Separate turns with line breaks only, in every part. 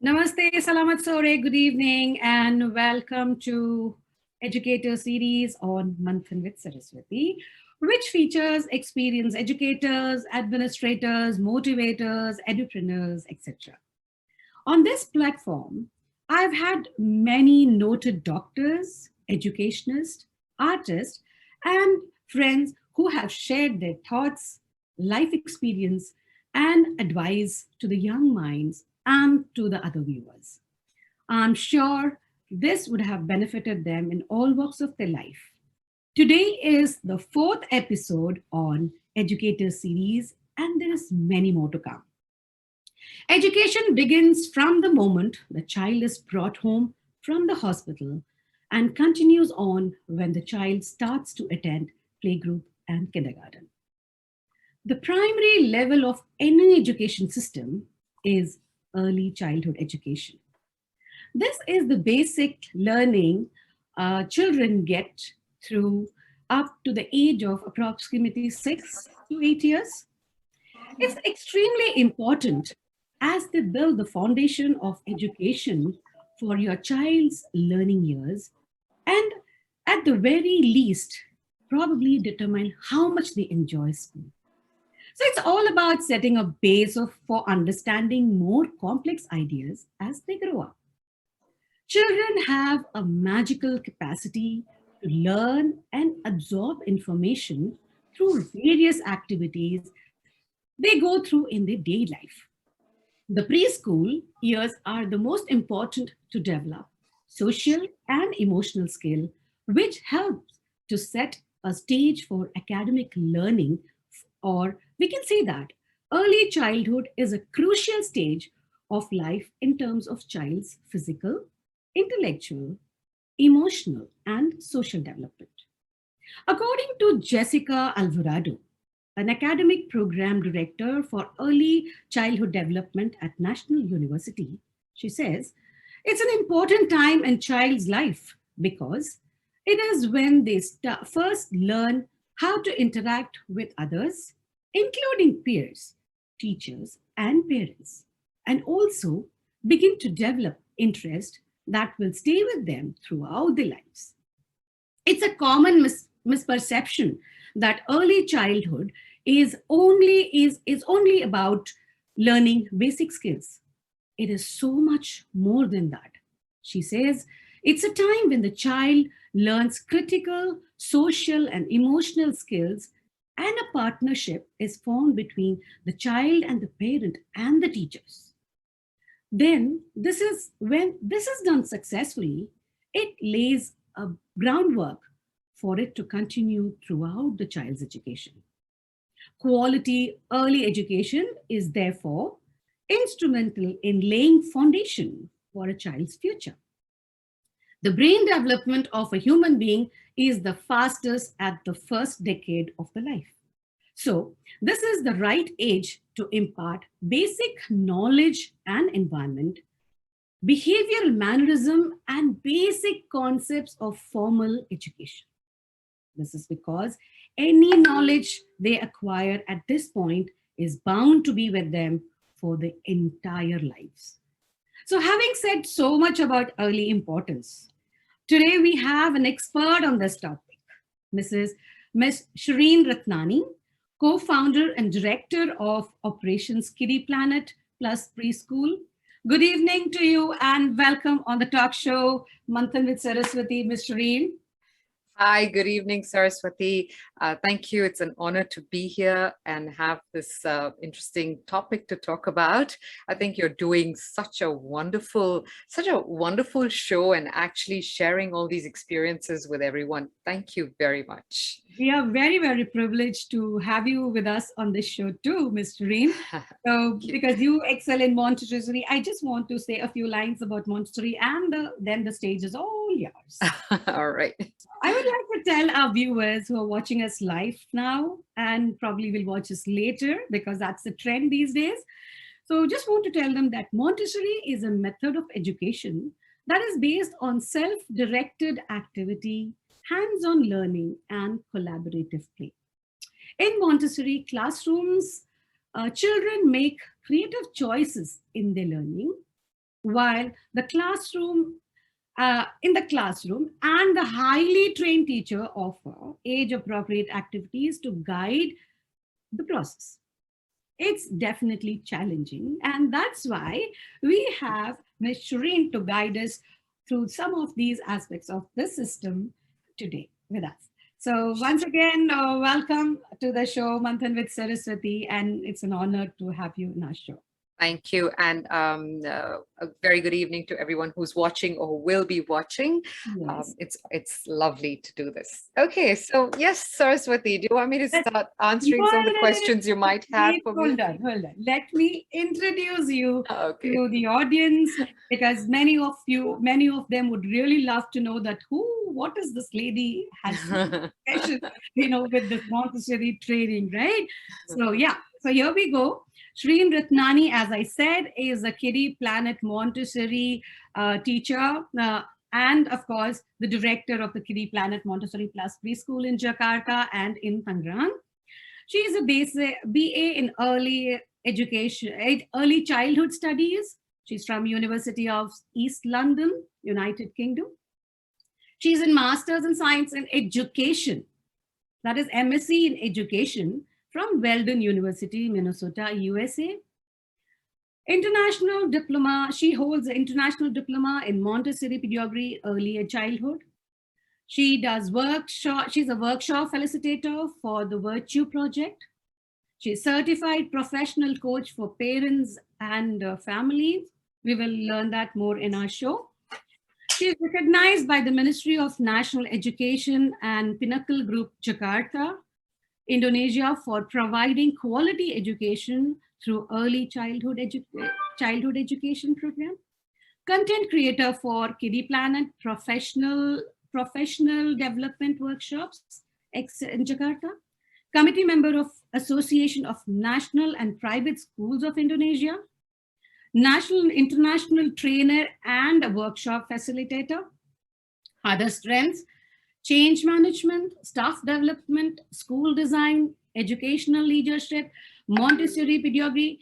Namaste, Salamat Sore, good evening, and welcome to Educator series on Manthan with Saraswathi, which features experienced educators, administrators, motivators, edupreneurs, etc. On this platform, I've had many noted doctors, educationists, artists, and friends who have shared their thoughts, life experience, and advice to the young minds and to the other viewers. I'm sure this would have benefited them in all walks of their life. Today is the fourth episode on Educator series, and there is many more to come. Education begins from the moment the child is brought home from the hospital and continues on when the child starts to attend playgroup and kindergarten. The primary level of any education system is early childhood education. This is the basic learning children get through up to the age of approximately 6 to 8 years. It's extremely important as they build the foundation of education for your child's learning years and at the very least probably determine how much they enjoy school. So it's all about setting a base for understanding more complex ideas as they grow up. Children have a magical capacity to learn and absorb information through various activities they go through in their daily life. The preschool years are the most important to develop social and emotional skill, which helps to set a stage for academic learning, or we can say that early childhood is a crucial stage of life in terms of child's physical, intellectual, emotional, and social development. According to Jessica Alvarado, an academic program director for early childhood development at National University, she says, it's an important time in child's life because it is when they first learn how to interact with others, including peers, teachers, and parents, and also begin to develop interest that will stay with them throughout their lives. It's a common misperception that early childhood is only about learning basic skills. It is so much more than that. She says it's a time when the child learns critical social and emotional skills, and a partnership is formed between the child and the parent and the teachers. Then this is when this is done successfully, it lays a groundwork for it to continue throughout the child's education. Quality early education is therefore instrumental in laying foundation for a child's future. The brain development of a human being is the fastest at the first decade of the life. So, this is the right age to impart basic knowledge and environment, behavioral mannerism, and basic concepts of formal education. This is because any knowledge they acquire at this point is bound to be with them for the entire lives. So, having said so much about early importance, today we have an expert on this topic, Miss Shareen Ratnani, co-founder and director of Operations Kiddie Planet Plus Preschool. Good evening to you and welcome on the talk show, Manthan with Saraswathi, Miss Shareen.
Hi, good evening, Saraswathi. Thank you. It's an honor to be here and have this interesting topic to talk about. I think you're doing such a wonderful show and actually sharing all these experiences with everyone. Thank you very much.
We are very, very privileged to have you with us on this show too, Ms. Shareen. So, because you excel in Montessori, I just want to say a few lines about Montessori and then the stage is all yours.
All right.
I would like to tell our viewers who are watching us live now and probably will watch us later because that's the trend these days. So just want to tell them that Montessori is a method of education that is based on self-directed activity, hands-on learning, and collaborative play. In Montessori classrooms, children make creative choices in their learning, while the classroom in the classroom and the highly trained teacher offer age appropriate activities to guide the process. It's definitely challenging, and that's why we have Ms. Shareen to guide us through some of these aspects of the system today with us. So once again, welcome to the show, Manthan with Saraswathi, and it's an honor to have you in our show.
Thank you. And a very good evening to everyone who's watching or will be watching.
Yes.
It's lovely to do this. Okay, so yes, Saraswati, do you want me to start answering some of the
No,
questions you might have
please,
for me?
hold on, hold on. Let me introduce you
Okay.
to the audience, because many of them would really love to know that what is this lady has special, with this Montessori training, right? So yeah, so here we go. Shareen Ratnani, as I said, is a Kiddie Planet Montessori teacher, and of course, the director of the Kiddie Planet Montessori Plus Preschool in Jakarta and in Tangerang. She is a BA in early education, early childhood studies. She's from University of East London, United Kingdom. She's in Masters in Science in Education, that is MSc in Education from Weldon University, Minnesota, USA. International diploma, she holds an international diploma in Montessori pedagogy, early childhood. She does workshop, she's a workshop facilitator for the Virtue Project. She's certified professional coach for parents and families. We will learn that more in our show. She is recognized by the Ministry of National Education and Pinnacle Group Jakarta, Indonesia, for providing quality education through early childhood education program. Content creator for Kiddie Planet professional development workshops in Jakarta. Committee member of Association of National and Private Schools of Indonesia. National and international trainer and a workshop facilitator. Other strengths: change management, staff development, school design, educational leadership, Montessori pedagogy,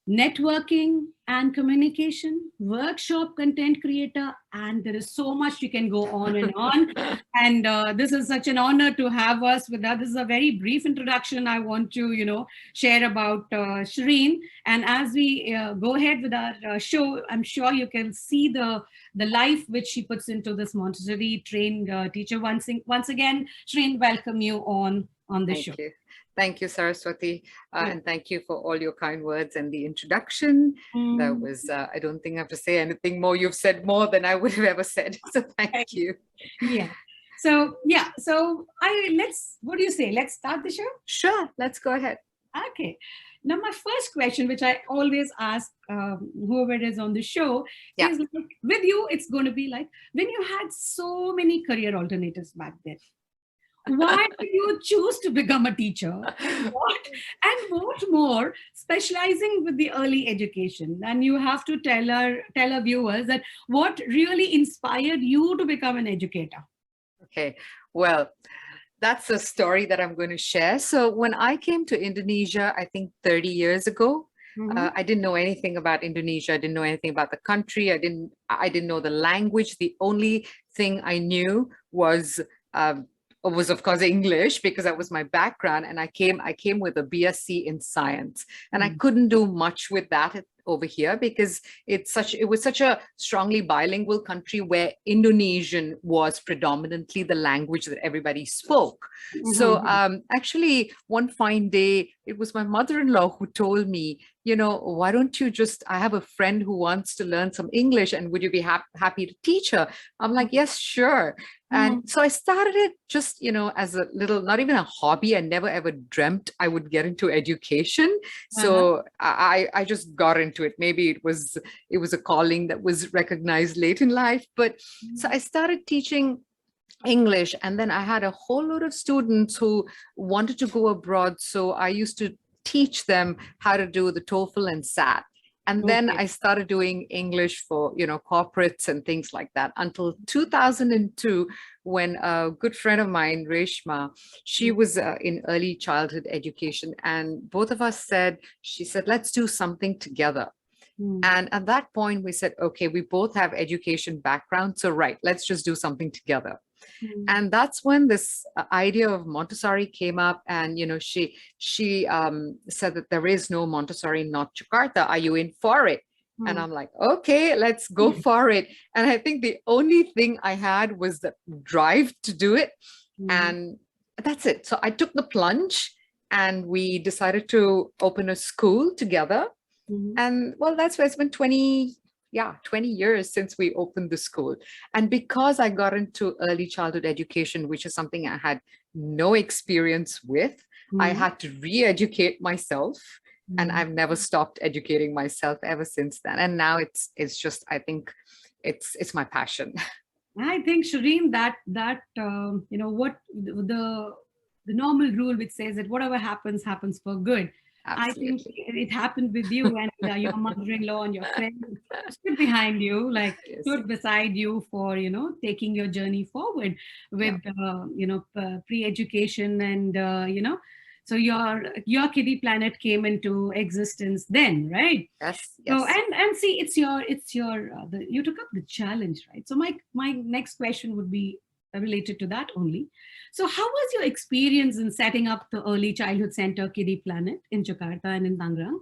networking and communication, workshop content creator, and there is so much you can go on and on. And this is such an honor to have us with us. This is a very brief introduction I want to, share about Shareen. And as we go ahead with our show, I'm sure you can see the life which she puts into this Montessori trained teacher. Once again, Shareen, welcome you on the show.
You. Thank you, Saraswati. And thank you for all your kind words and the introduction. That was, I don't think I have to say anything more. You've said more than I would have ever said. So thank you.
Yeah. So what do you say? Let's start the show?
Sure, let's go ahead.
Okay. Now, my first question, which I always ask whoever is on the show, is like, with you, it's going to be like, when you had so many career alternatives back then, why did you choose to become a teacher? What more, specializing with the early education? And you have to tell our viewers that what really inspired you to become an educator.
Okay, well, that's a story that I'm going to share. So when I came to Indonesia, I think 30 years ago, I didn't know anything about Indonesia. I didn't know anything about the country. I didn't know the language. The only thing I knew was of course English, because that was my background. And I came with a BSc in science, and I couldn't do much with that over here because it was such a strongly bilingual country where Indonesian was predominantly the language that everybody spoke. So actually one fine day, it was my mother-in-law who told me, why don't you I have a friend who wants to learn some English, and would you be happy to teach her? I'm like, yes, sure. And so I started it just, as a little, not even a hobby. I never ever dreamt I would get into education. So I just got into it. Maybe it was a calling that was recognized late in life. But so I started teaching English, and then I had a whole load of students who wanted to go abroad. So I used to teach them how to do the TOEFL and SAT. And then I started doing English for, corporates and things like that until 2002, when a good friend of mine, Reshma, she was in early childhood education. And both of us she said, let's do something together. And at that point, we said, okay, we both have education background. So, right, let's just do something together. And that's when this idea of Montessori came up. And, she said that there is no Montessori in North Jakarta. Are you in for it? And I'm like, okay, let's go for it. And I think the only thing I had was the drive to do it. And that's it. So I took the plunge and we decided to open a school together. And well, that's where it's been 20 years since we opened the school. And because I got into early childhood education, which is something I had no experience with, I had to re-educate myself. And I've never stopped educating myself ever since then. And now it's just, I think it's my passion.
I think, Shareen, that what the normal rule which says that whatever happens for good.
Absolutely.
I think it happened with you, and your mother-in-law and your friend stood behind you, like stood beside you for taking your journey forward with pre-education, and so your Kiddie Planet came into existence then, right?
Yes.
So and see, it's your you took up the challenge, right? So my next question would be related to that only. So how was your experience in setting up the early childhood center Kiddie Planet in Jakarta and in Tangerang?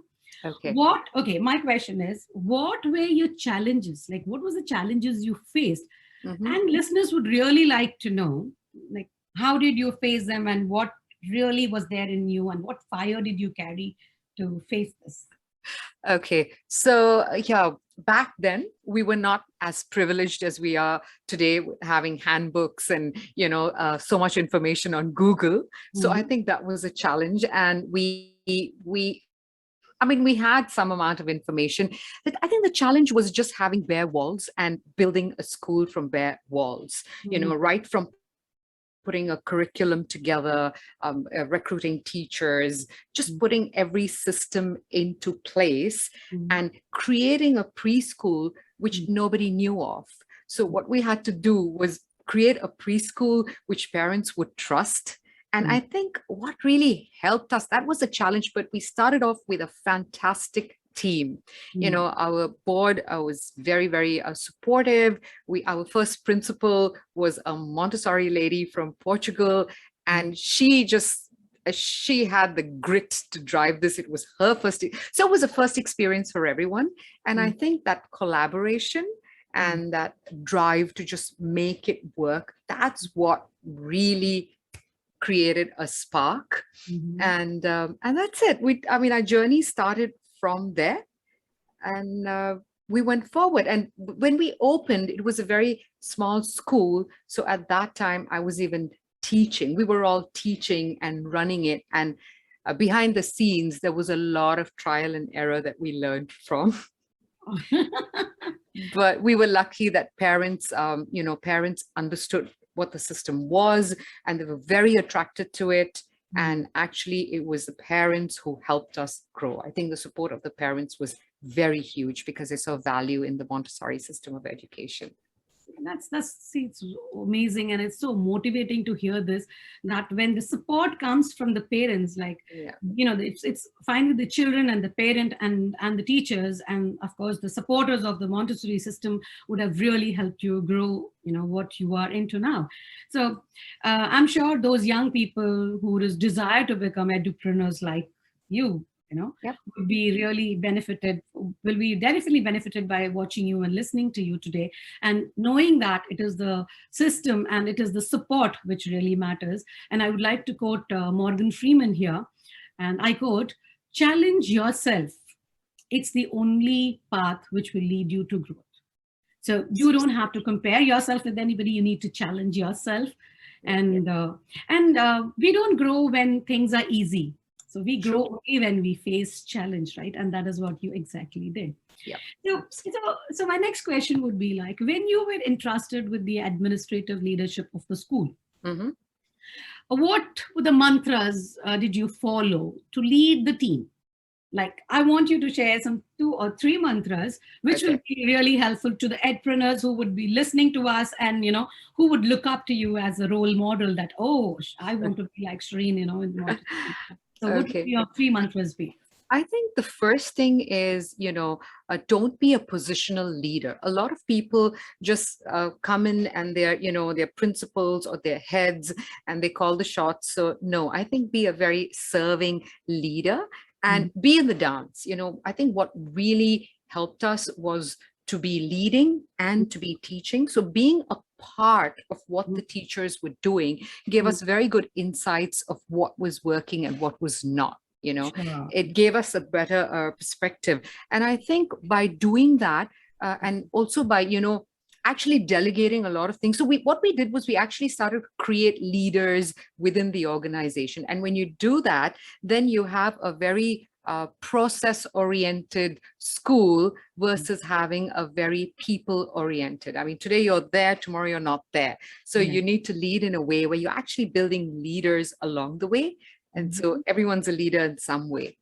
Okay, my question is, what were your challenges? Like, what was the challenges you faced? And listeners would really like to know, like, how did you face them and what really was there in you and what fire did you carry to face this?
Okay, so back then we were not as privileged as we are today, having handbooks and so much information on Google. So I think that was a challenge, and we had some amount of information. But I think the challenge was just having bare walls and building a school from bare walls. Right from putting a curriculum together, recruiting teachers, just putting every system into place and creating a preschool which nobody knew of. So what we had to do was create a preschool which parents would trust. And I think what really helped us, that was a challenge, but we started off with a fantastic team. Our board was very, very supportive. Our first principal was a Montessori lady from Portugal, and she had the grit to drive this. It was her first, so it was a first experience for everyone. And I think that collaboration and that drive to just make it work, that's what really created a spark. And that's it. Our journey started from there, and we went forward. And when we opened, it was a very small school. So at that time, I was even teaching. We were all teaching and running it. And behind the scenes, there was a lot of trial and error that we learned from. But we were lucky that parents understood what the system was, and they were very attracted to it. And actually, it was the parents who helped us grow. I think the support of the parents was very huge because they saw value in the Montessori system of education.
It's amazing, and it's so motivating to hear this, that when the support comes from the parents, it's fine with the children and the parent and the teachers, and of course the supporters of the Montessori system would have really helped you grow what you are into now. So I'm sure those young people who just desire to become edupreneurs like you would be really will be definitely benefited by watching you and listening to you today, and knowing that it is the system and it is the support which really matters. And I would like to quote Morgan Freeman here, and I quote, "Challenge yourself. It's the only path which will lead you to growth." So you don't have to compare yourself with anybody. You need to challenge yourself. And we don't grow when things are easy. So we grow only when we face challenge, right? And that is what you exactly did.
Yeah.
So my next question would be, like, when you were entrusted with the administrative leadership of the school, what were the mantras did you follow to lead the team? Like, I want you to share some 2 or 3 mantras, which will be really helpful to the edpreneurs who would be listening to us, and, who would look up to you as a role model that, I want to be like Shareen, So what would your 3 mantras be?
I think the first thing is, don't be a positional leader. A lot of people just come in and they're principals or they're heads and they call the shots. So no, I think be a very serving leader and be in the dance. I think what really helped us was to be leading and to be teaching. So being a part of what the teachers were doing gave us very good insights of what was working and what was not.
Sure.
It gave us a better perspective. And I think by doing that, and also by, actually delegating a lot of things. So what we did was we actually started to create leaders within the organization. And when you do that, then you have a very process-oriented school versus having a very people-oriented. I mean, today you're there, tomorrow you're not there. So you need to lead in a way where you're actually building leaders along the way. And so everyone's a leader in some way.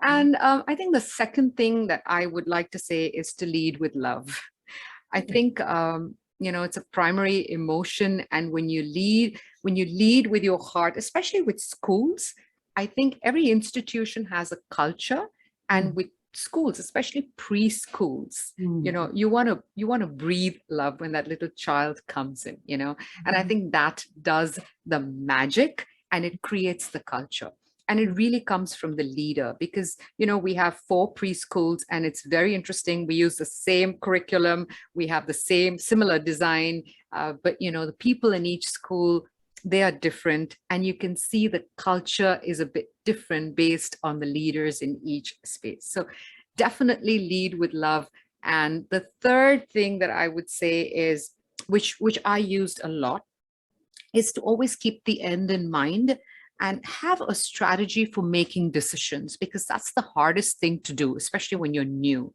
And I think the second thing that I would like to say is to lead with love. I think, it's a primary emotion. And when you lead with your heart, especially with schools, I think every institution has a culture, and with schools, especially preschools, you want to breathe love when that little child comes in, and I think that does the magic and it creates the culture. And it really comes from the leader because, we have 4 preschools and it's very interesting. We use the same curriculum. We have the similar design, but, the people in each school, they are different. And you can see the culture is a bit different based on the leaders in each space. So definitely lead with love. And the third thing that I would say is, which I used a lot, is to always keep the end in mind and have a strategy for making decisions, because that's the hardest thing to do, especially when you're new.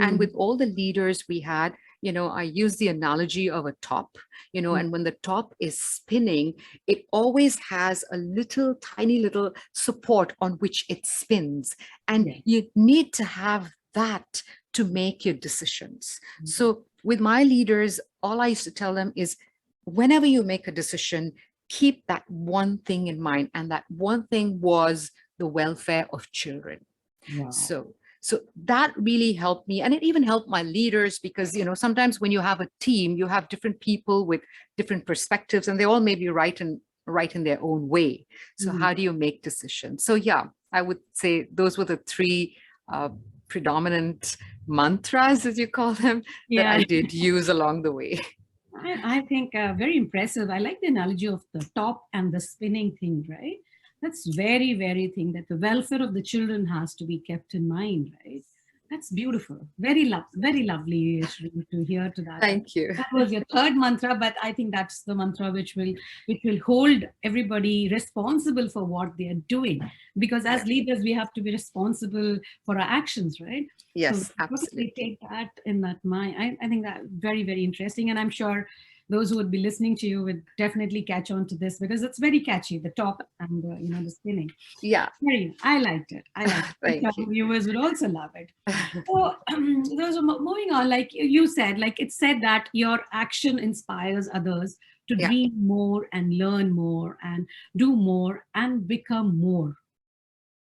And with all the leaders we had, I use the analogy of a top, and when the top is spinning, it always has a little tiny little support on which it spins. And you need to have that to make your decisions. So with my leaders, all I used to tell them is, whenever you make a decision, keep that one thing in mind. And that one thing was the welfare of children. Wow. So that really helped me. And it even helped my leaders because, sometimes when you have a team, you have different people with different perspectives and they all may be right in their own way. So how do you make decisions? So yeah, I would say those were the 3 predominant mantras, as you call them, that I did use along the way.
I think very impressive. I like the analogy of the top and the spinning thing, right? That's very, very thing that the welfare of the children has to be kept in mind, right? That's beautiful. Very lovely, Shareen, to hear to that.
Thank you.
That was your 3rd mantra, but I think that's the mantra which will hold everybody responsible for what they are doing. Because as leaders, we have to be responsible for our actions, right?
Yes,
so
absolutely.
Take that in that mind. I think that very, very interesting. And I'm sure those who would be listening to you would definitely catch on to this because it's very catchy, the top and the spinning.
Yeah.
I liked it.
Thank you.
Viewers would also love it. So moving on, like you said, like it said that your action inspires others to dream more and learn more and do more and become more.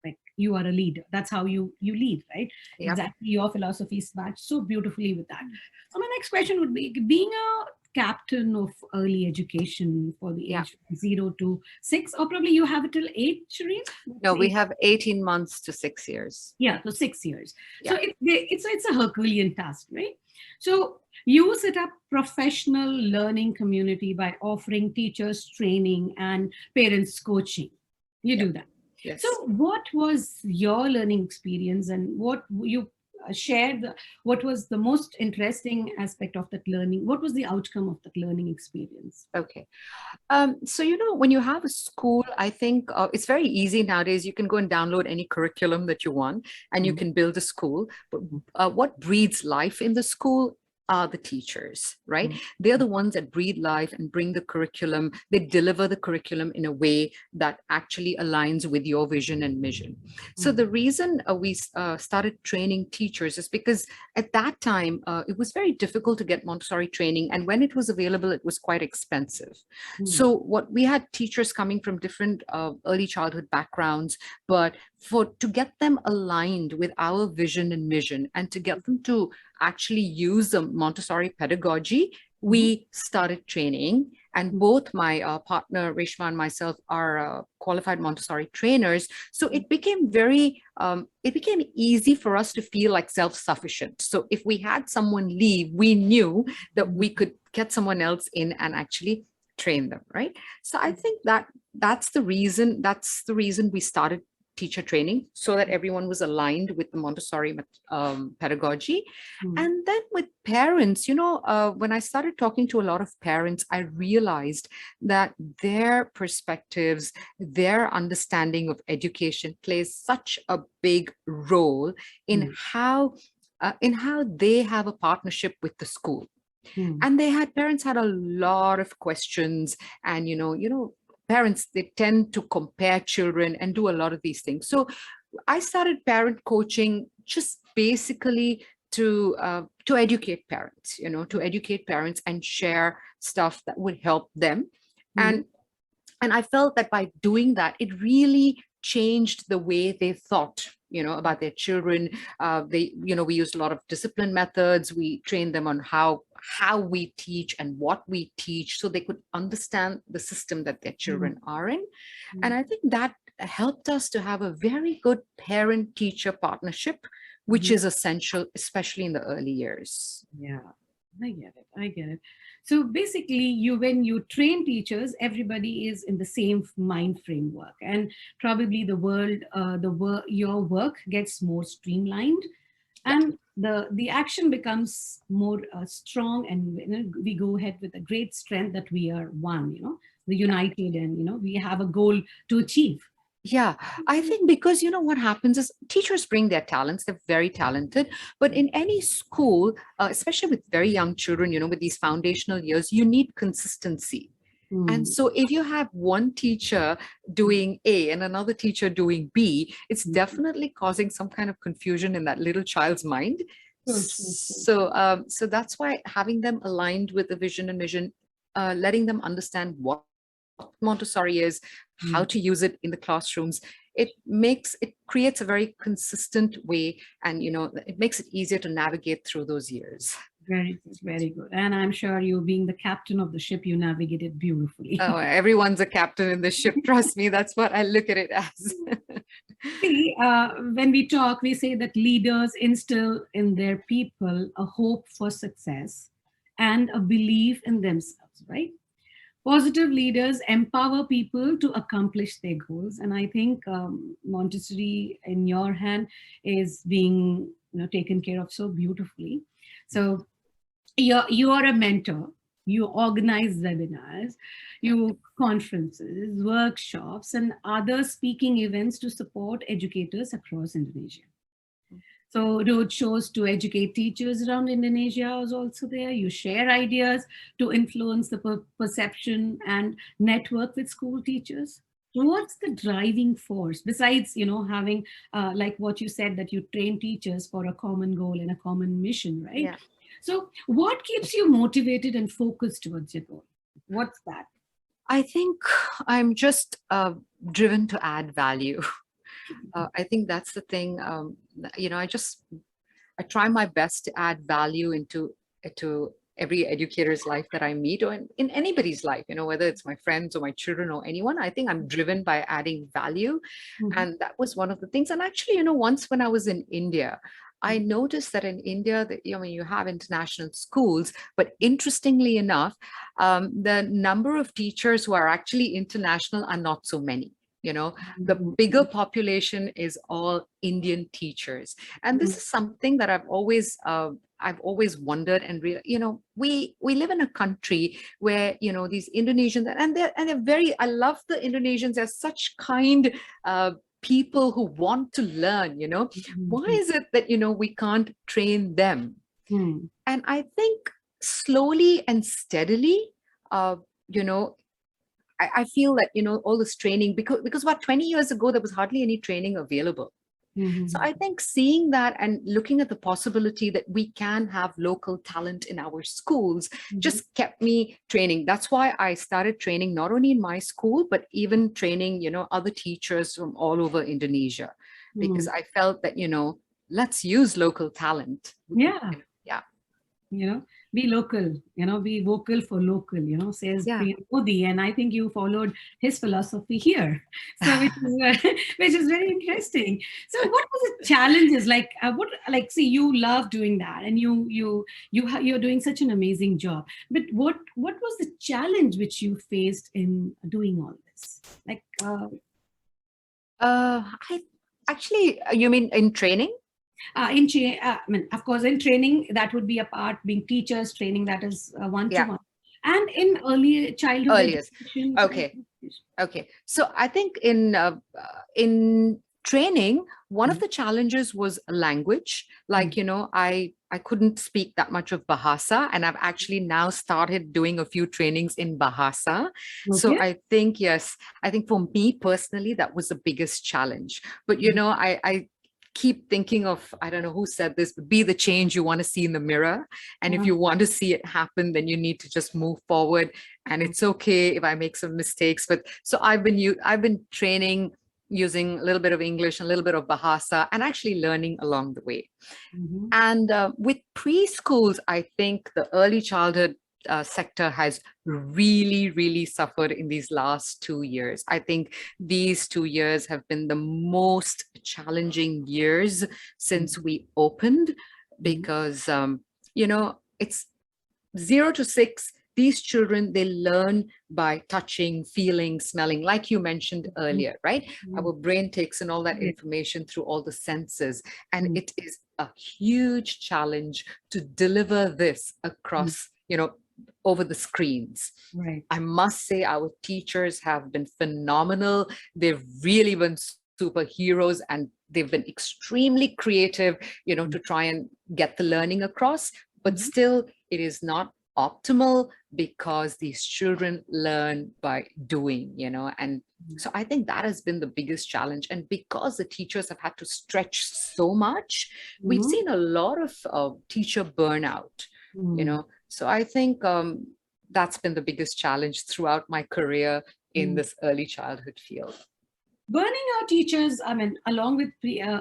Like you are a leader. That's how you lead, right? Yep. Exactly. Your philosophies match so beautifully with that. So my next question would be, being a captain of early education for the age 0 to 6, or probably you have it till 8, Shareen?
No, we have 18 months to 6 years.
Yeah, so 6 years. Yeah. So it's a Herculean task, right? So you set up professional learning community by offering teachers training and parents coaching. You do that.
Yes.
So what was your learning experience and what you shared? What was the most interesting aspect of that learning? What was the outcome of that learning experience?
Okay. So, when you have a school, I think it's very easy nowadays. You can go and download any curriculum that you want and you can build a school. But what breathes life in the school are the teachers, right? They're the ones that breathe life and bring the curriculum. They deliver the curriculum in a way that actually aligns with your vision and mission. So the reason we started training teachers is because at that time, it was very difficult to get Montessori training. And when it was available, it was quite expensive. So what we had teachers coming from different early childhood backgrounds, but to get them aligned with our vision and mission, and to get them to actually use the Montessori pedagogy, we started training. And both my partner Reshma and myself are qualified Montessori trainers. So it became it became easy for us to feel like self-sufficient. So if we had someone leave, we knew that we could get someone else in and actually train them, right? So I think that's the reason we started teacher training, so that everyone was aligned with the Montessori pedagogy. And then with parents, when I started talking to a lot of parents, I realized that their perspectives, their understanding of education plays such a big role in how they have a partnership with the school. And parents had a lot of questions, and parents, they tend to compare children and do a lot of these things. So I started parent coaching just basically to educate parents, and share stuff that would help them. And I felt that by doing that, it really changed the way they thought, about their children. We used a lot of discipline methods. We trained them on how we teach and what we teach, so they could understand the system that their children are in. And I think that helped us to have a very good parent-teacher partnership, which is essential, especially in the early years.
Yeah, I get it. So basically, when you train teachers, everybody is in the same mind framework, and probably your work gets more streamlined, and the action becomes more strong, and we go ahead with a great strength that we are one, the united, and we have a goal to achieve.
Yeah, I think because what happens is teachers bring their talents, they're very talented, but in any school, especially with very young children, with these foundational years, you need consistency. And so if you have one teacher doing A and another teacher doing B, it's definitely causing some kind of confusion in that little child's mind. So that's why having them aligned with the vision and mission, letting them understand what Montessori is, how to use it in the classrooms, it creates a very consistent way, and it makes it easier to navigate through those years.
Very good, very good. And I'm sure you, being the captain of the ship, you navigated beautifully.
Oh, everyone's a captain in the ship. Trust me, that's what I look at it as.
See, when we talk, we say that leaders instill in their people a hope for success and a belief in themselves, right? Positive leaders empower people to accomplish their goals. And I think Montessori, in your hand, is being taken care of so beautifully. So you are a mentor. You organize webinars, you conferences, workshops, and other speaking events to support educators across Indonesia. So road shows to educate teachers around Indonesia is also there. You share ideas to influence the perception and network with school teachers. What's the driving force besides, having like what you said, that you train teachers for a common goal and a common mission, right?
Yeah.
So what keeps you motivated and focused towards your goal? What's that?
I think I'm just driven to add value. I think that's the thing. I try my best to add value into every educator's life that I meet, or in anybody's life, whether it's my friends or my children or anyone. I think I'm driven by adding value. And that was one of the things. And actually, once when I was in India, I noticed that in India, that you have international schools, but interestingly enough, the number of teachers who are actually international are not so many. The bigger population is all Indian teachers. And this is something that I've always wondered. And we live in a country where these Indonesians, and they're very, I love the Indonesians. They're such kind people who want to learn. Why is it that we can't train them? And I think slowly and steadily, I feel that all this training, because about 20 years ago there was hardly any training available. So I think seeing that and looking at the possibility that we can have local talent in our schools just kept me training. That's why I started training not only in my school, but even training other teachers from all over Indonesia. because I felt that, let's use local talent.
Yeah.
Yeah.
Be local, be vocal for local, says
Yeah.
Priya Modi. And I think you followed his philosophy here. So which is very interesting. So what was the challenges like? See, you love doing that, and you're doing such an amazing job. But what was the challenge which you faced in doing all this? Like,
I actually, you mean in training?
Of course, in training, that would be a part, being teachers training, that is
Yeah.
one-to-one. And in early childhood
Earliest.
education.
Okay. So I think in training, one of the challenges was language. Like, I couldn't speak that much of Bahasa, and I've actually now started doing a few trainings in Bahasa. So
Okay.
I think for me personally, that was the biggest challenge. But, I keep thinking of, I don't know who said this, but be the change you want to see in the mirror. And if you want to see it happen, then you need to just move forward. And it's okay if I make some mistakes. But so I've been training using a little bit of English, a little bit of Bahasa, and actually learning along the way. And with preschools, I think the early childhood sector has really, really suffered in these last 2 years. I think these 2 years have been the most challenging years since we opened, because, it's 0 to 6. These children, they learn by touching, feeling, smelling, like you mentioned earlier, right? Our brain takes in all that information through all the senses. And it is a huge challenge to deliver this across, over the screens.
Right.
I must say our teachers have been phenomenal. They've really been superheroes, and they've been extremely creative, to try and get the learning across. But still, it is not optimal, because these children learn by doing, and so I think that has been the biggest challenge. And because the teachers have had to stretch so much, we've seen a lot of teacher burnout, so I think that's been the biggest challenge throughout my career in this early childhood field.
Burning out teachers, along with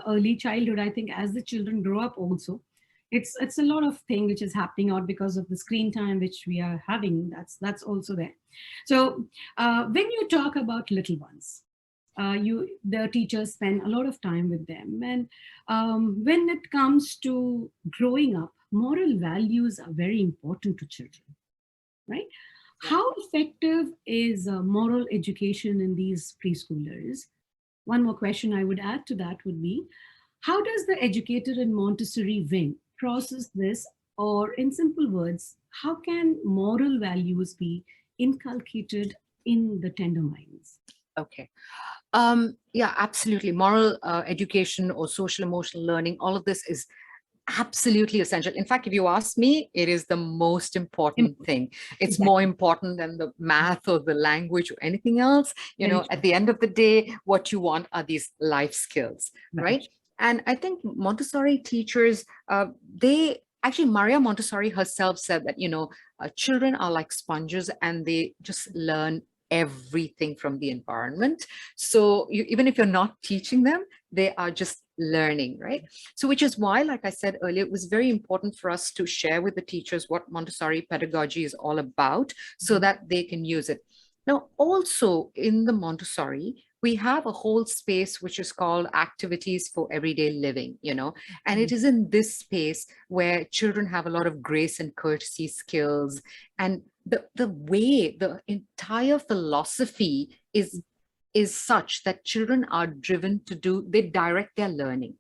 early childhood, I think as the children grow up also, it's a lot of thing which is happening out because of the screen time which we are having. That's also there. So when you talk about little ones, the teachers spend a lot of time with them, and when it comes to growing up, moral values are very important to children, right? How effective is moral education in these preschoolers? One more question I would add to that would be, how does the educator in Montessori wing process this? Or in simple words, how can moral values be inculcated in the tender minds?
Okay. Yeah, absolutely. Moral education or social emotional learning, all of this is absolutely essential. In fact, if you ask me, it is the most important thing. It's more important than the math or the language or anything else. At the end of the day, what you want are these life skills, right? And I think Montessori teachers, Maria Montessori herself said that, children are like sponges, and they just learn everything from the environment. So even if you're not teaching them, they are just learning, right? So which is why, like I said earlier, it was very important for us to share with the teachers what Montessori pedagogy is all about, so that they can use it. Now, also in the Montessori, we have a whole space which is called activities for everyday living, and it is in this space where children have a lot of grace and courtesy skills. And the way, the entire philosophy is such that children are driven to they direct their learning.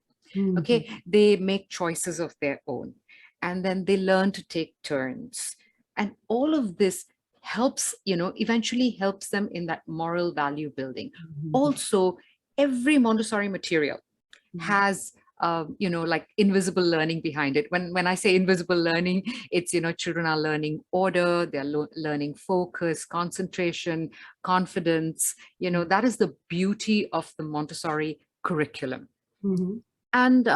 Okay, they make choices of their own, and then they learn to take turns. And all of this helps, eventually helps them in that moral value building. Also, every Montessori material has like invisible learning behind it. When I say invisible learning, it's, children are learning order, they're learning focus, concentration, confidence. That is the beauty of the Montessori curriculum. And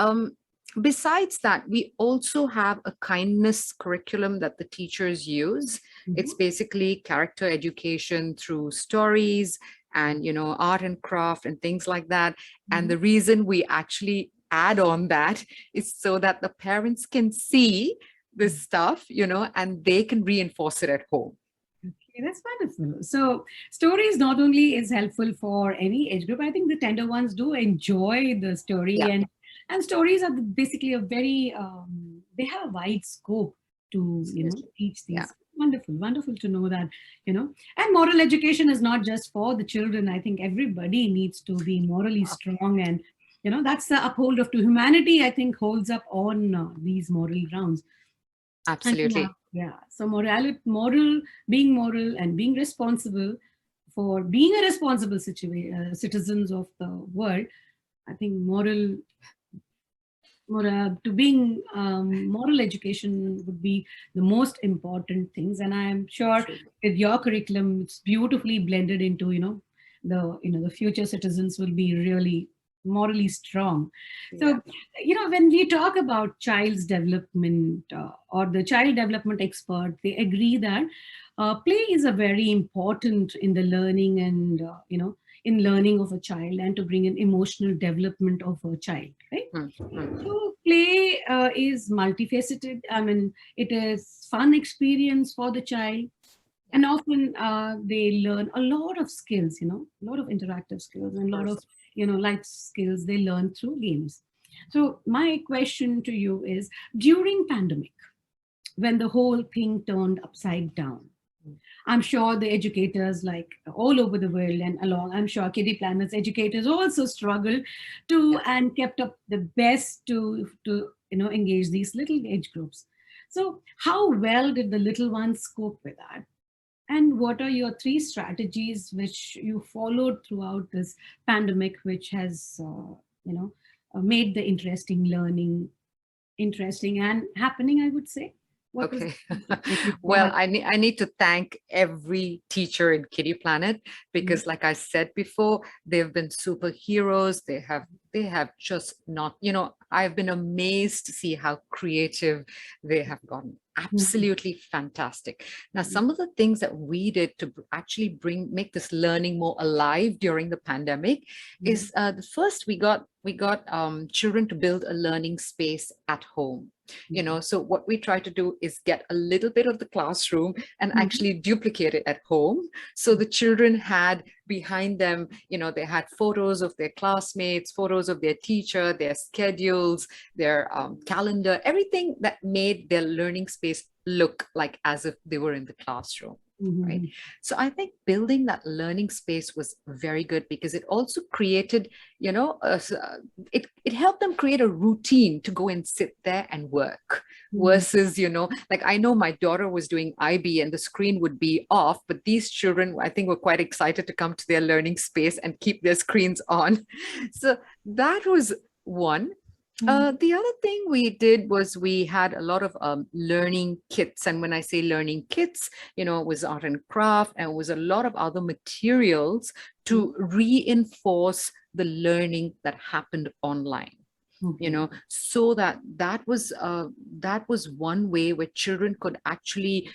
besides that, we also have a kindness curriculum that the teachers use. It's basically character education through stories and, art and craft and things like that. And the reason we actually add on that is so that the parents can see this stuff, and they can reinforce it at home.
Okay, that's wonderful. So stories not only is helpful for any age group, I think the tender ones do enjoy the story,
Yeah,
and stories are basically a very they have a wide scope to
absolutely.
teach
Yeah,
these. Wonderful, wonderful to know that and moral education is not just for the children. I think everybody needs to be morally strong, and that's the uphold of to humanity. I think holds up on these moral grounds. And yeah,
absolutely.
yeah. So being moral and being responsible for being a responsible citizens of the world. I think to being moral education would be the most important things. And I am sure
True.
with your curriculum, it's beautifully blended into the future citizens will be really morally strong.
Yeah.
So when we talk about child's development or the child development expert, they agree that play is a very important in the learning and in learning of a child and to bring an emotional development of a child, right?
Mm.
So play is multifaceted. I mean, it is fun experience for the child, and often they learn a lot of skills. A lot of interactive skills and a lot of
Of
life skills they learn through games. So my question to you is: during pandemic, when the whole thing turned upside down, I'm sure the educators, like all over the world and along, I'm sure Kiddie Planet's educators also struggled to
Yeah.
and kept up the best to engage these little age groups. So how well did the little ones cope with that? And what are your three strategies which you followed throughout this pandemic, which has made the interesting learning interesting and happening? I would say. What was
Okay.
if you go
Well,
ahead?
I need to thank every teacher in Kiddie Planet because, like I said before, they've been superheroes. They have just not, I've been amazed to see how creative they have gotten.
Mhm.
Absolutely fantastic. Now, some of the things that we did to actually make this learning more alive during the pandemic
Mhm.
is the first we got children to build a learning space at home. So what we try to do is get a little bit of the classroom and
Mhm.
actually duplicate it at home. So the children had behind them, they had photos of their classmates, photos of their teacher, their schedules, their calendar, everything that made their learning space look like as if they were in the classroom. Right.
Mhm.
So I think building that learning space was very good because it also created, it helped them create a routine to go and sit there and work
Mhm.
versus, like I know my daughter was doing IB and the screen would be off, but these children, I think, were quite excited to come to their learning space and keep their screens on. So that was one.
Mhm.
The other thing we did was we had a lot of learning kits. And when I say learning kits, it was art and craft and it was a lot of other materials
Mhm.
to reinforce the learning that happened online.
Okay.
So that was one way where children could actually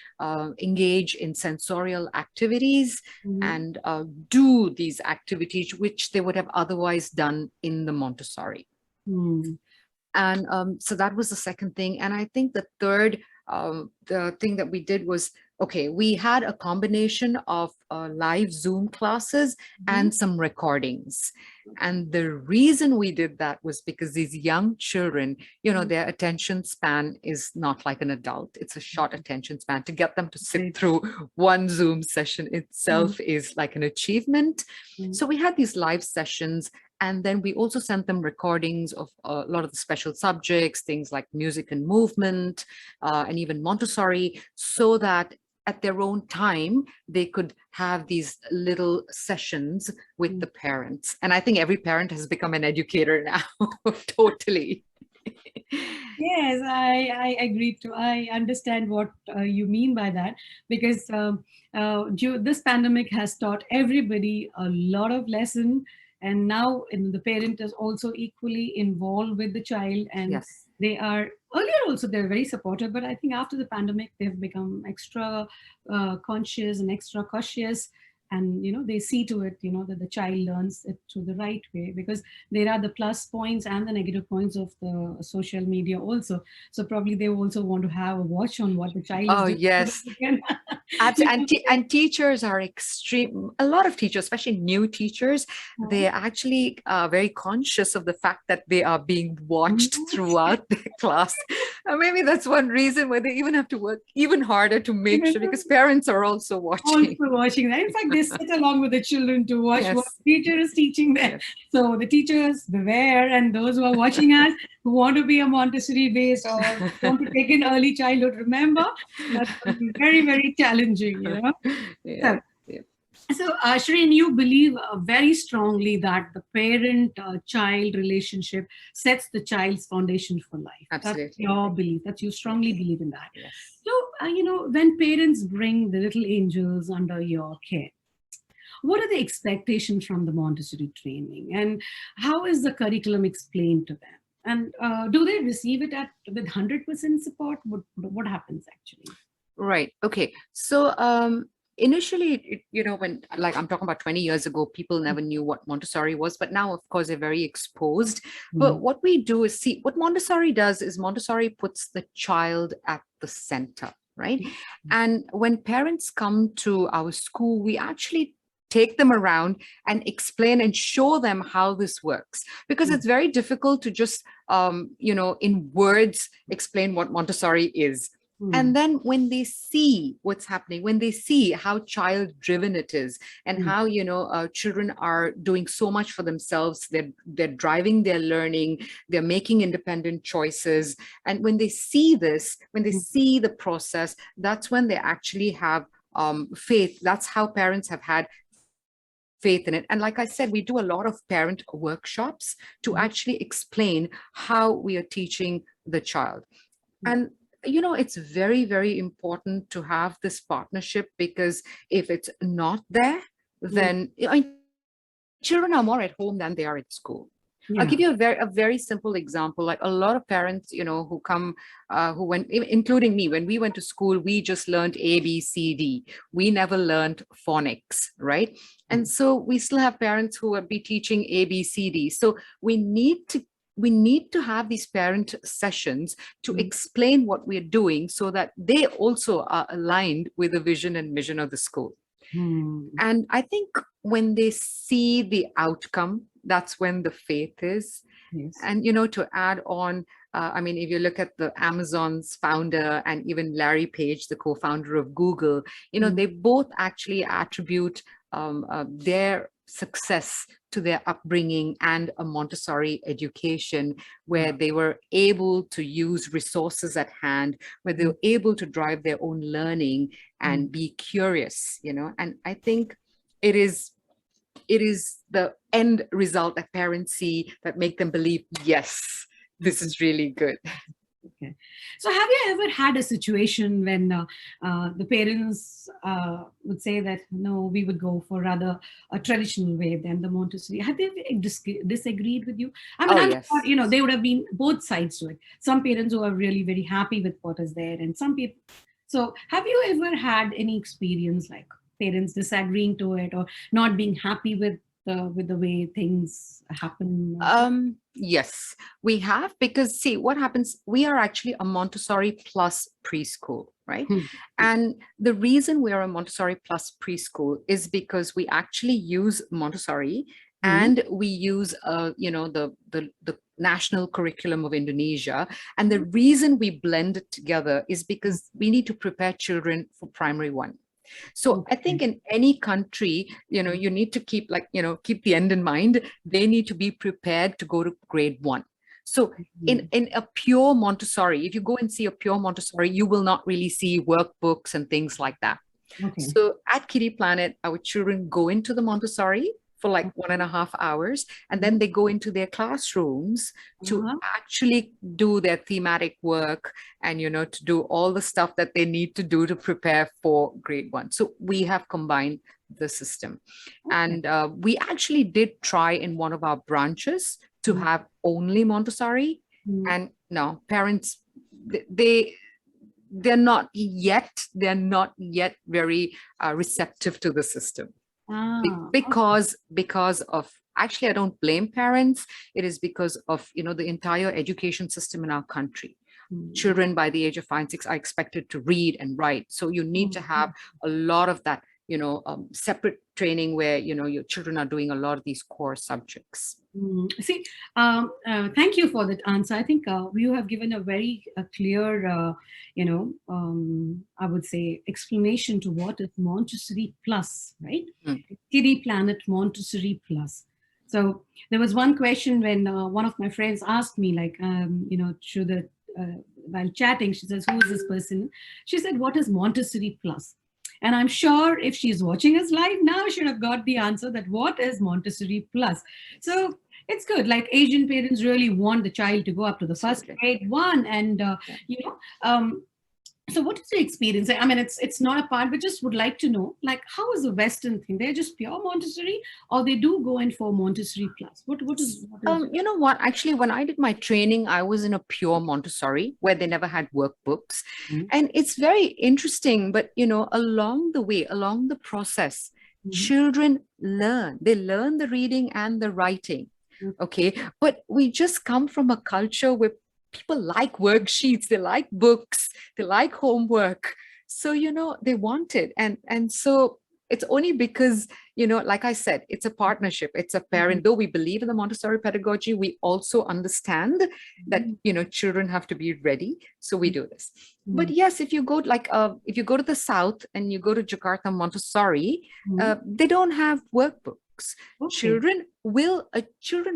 engage in sensorial activities
Mhm.
and do these activities which they would have otherwise done in the Montessori.
Mhm.
And so that was the second thing. And I think the third the thing that we did was, okay, we had a combination of live Zoom classes
Mhm.
and some recordings. And the reason we did that was because these young children,
Mhm.
their attention span is not like an adult. It's a short attention span. To get them to sit
Great.
through one Zoom session
Mhm.
itself is like an achievement.
Mhm.
So we had these live sessions, and then we also sent them recordings of a lot of the special subjects, things like music and movement, and even Montessori, so that at their own time, they could have these little sessions with the parents. And I think every parent has become an educator now, totally.
Yes, I agree to. I understand what you mean by that because this pandemic has taught everybody a lot of lesson, and now the parent is also equally involved with the child, and
Yes.
they are earlier also they're very supportive, but I think after the pandemic they've become extra conscious and extra cautious. and they see to it that the child learns it through the right way, because there are the plus points and the negative points of the social media also. So probably they also want to have a watch on what the child is
Oh,
doing so that
yes.
they can
And, and teachers are extreme. A lot of teachers, especially new teachers, they are actually very conscious of the fact that they are being watched throughout their class. Maybe that's one reason why they even have to work even harder to make sure, because parents are also
also
watching.
watching that. In fact, they sit along with the children to watch what
Yes.
the teacher is teaching them.
Yes.
So the teachers beware, and those who are watching us who want to be a Montessori based or want to take in early childhood, remember that's going to be very, very challenging,
Yeah.
So,
Yeah.
Shareen, you believe very strongly that the parent-child relationship sets the child's foundation for life. That's
Absolutely.
your belief. That's you strongly
Yes.
believe in that.
Yes.
So, when parents bring the little angels under your care, what are the expectations from the Montessori training, and how is the curriculum explained to them? And do they receive it with 100% support? What happens actually?
Right. Okay. So initially, when, like, I'm talking about 20 years ago, people never knew what Montessori was, but now, of course, they're very exposed. But
Mm.
what we do is, see, what Montessori does is Montessori puts the child at the center, right? And when parents come to our school, we actually take them around and explain and show them how this works, because it's very difficult to just in words explain what Montessori is.
Mm.
And then when they see what's happening, when they see how child driven it is, and
Mm.
how children are doing so much for themselves, they're driving their learning, they're making independent choices, and when they see this, when they
Mm.
see the process, that's when they actually have faith. That's how parents have had faith in it. And like I said, we do a lot of parent workshops to
Mhm.
actually explain how we are teaching the child. And it's very, very important to have this partnership, because if it's not there,
Mm.
then children are more at home than they are at school. I'll
Yeah.
give you a very simple example. Like, a lot of parents, who come, who went, including me, when we went to school, we just learned A, B, C, D. We never learned phonics, right? And so we still have parents who will be teaching A, B, C, D. So we need to have these parent sessions to
Mm.
explain what we're doing, so that they also are aligned with the vision and mission of the school.
Mm.
And I think when they see the outcome, that's when the faith is.
Yes.
And, to add on, I mean, if you look at the Amazon's founder and even Larry Page, the co-founder of Google,
Mm.
they both actually attribute their success to their upbringing and a Montessori education, where
Yeah.
they were able to use resources at hand, where they
Mm.
were able to drive their own learning
Mm.
and be curious. And I think it is the end result that parents see that make them believe, yes, this is really good.
Okay. So, have you ever had a situation when the parents would say that no, we would go for rather a traditional way than the Montessori? Have they disagreed with you? I mean,
Oh,
I'm sure
yes.
they would have been both sides to it. Some parents who are really very happy with what is there, and some people. So, have you ever had any experience like parents disagreeing to it or not being happy with the way things happen?
Yes, we have, because, see, what happens, we are actually a Montessori Plus Preschool, right?
Hmm.
And the reason we are a Montessori Plus Preschool is because we actually use Montessori,
Hmm.
and we use the national curriculum of Indonesia. And the reason we blend it together is because we need to prepare children for primary one. So I think
Okay.
in any country, you need to keep, keep the end in mind. They need to be prepared to go to grade one. So
Hmm.
in a pure Montessori, if you go and see a pure Montessori, you will not really see workbooks and things like that.
Okay.
So at Kiddie Planet, our children go into the Montessori for like 1.5 hours, and then they go into their classrooms to
Uh-huh.
actually do their thematic work, and to do all the stuff that they need to do to prepare for grade one. So we have combined the system.
Okay.
And we actually did try in one of our branches to
Mm.
have only Montessori,
Mm.
and no, parents, they they're not yet very receptive to the system.
Ah, okay.
Because of, actually, I don't blame parents. It is because of, the entire education system in our country.
Mm,
Children by the age of 5, 6 are expected to read and write. So you need to have
mm,
a lot of that, separate training where, your children are doing a lot of these core subjects.
See, thank you for that answer. I think you have given a very clear, I would say, explanation to what is Montessori Plus, right?
Mm.
Kiddie Planet Montessori Plus. So there was one question when one of my friends asked me, like, through the while chatting, she says, "Who is this person?" She said, "What is Montessori Plus?" And I'm sure if she's watching us live now, she should have got the answer that what is Montessori Plus. So it's good. Like Asian parents really want the child to go up to the first
Absolutely.
grade one, and
Yeah.
you know. So what is the experience? I mean, it's not a part, but just would like to know, like, how is the Western thing? They're just pure Montessori, or they do go in for Montessori plus? What is?
You know what? Actually, when I did my training, I was in a pure Montessori where they never had workbooks.
Mhm,
And it's very interesting, but along the way, along the process,
mhm,
children learn. They learn the reading and the writing.
mhm,
Okay. But we just come from a culture where people like worksheets, they like books, they like homework. So, they want it. And so it's only because, like I said, it's a partnership, it's a
mhm,
parent. Though we believe in the Montessori pedagogy, we also understand that,
mhm,
children have to be ready. So we do this. But
mhm,
yes, if you go if you go to the South and you go to Jakarta Montessori,
mhm.
they don't have workbooks.
Okay.
Children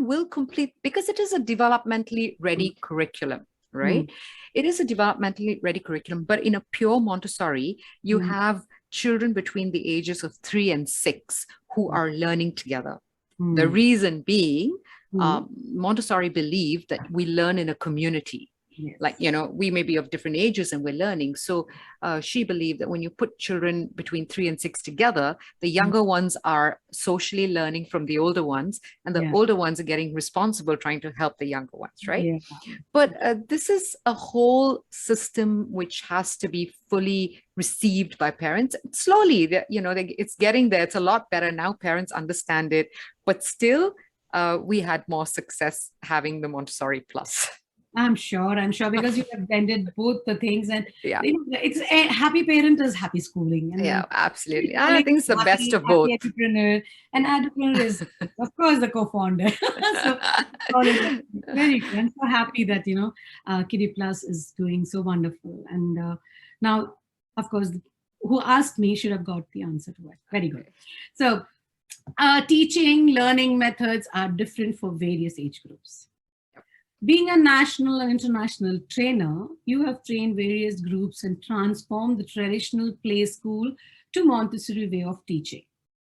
will complete, because it is a developmentally ready curriculum,
Mhm,
right? It is a developmentally ready curriculum, but in a pure Montessori, you
mhm,
have children between the ages of 3 and 6 who are learning together. The
mhm,
reason being,
mhm.
Montessori believed that we learn in a community. Like,
Yes.
we may be of different ages and we're learning. So she believed that when you put children between 3 and 6 together, the
Mhm.
younger ones are socially learning from the older ones, and the
Yeah.
older ones are getting responsible, trying to help the younger ones, right?
Yeah.
But this is a whole system which has to be fully received by parents slowly. It's getting there. It's a lot better now. Parents understand it, but still, we had more success having the Montessori Plus.
I'm sure, because you have blended both the things, and
Yeah,
it's a happy parent is happy schooling, and then
yeah, absolutely.
happy
I
schooling
think
is
it's the best of
happy
both.
entrepreneur, and entrepreneur is, of course, the co-founder. So it's all in one. Very good. I'm so happy that Kiddie Plus is doing so wonderful, and now, of course, who asked me should have got the answer to it. Very good. So teaching learning methods are different for various age groups. Being a national and international trainer, you have trained various groups and transformed the traditional play school to Montessori way of teaching,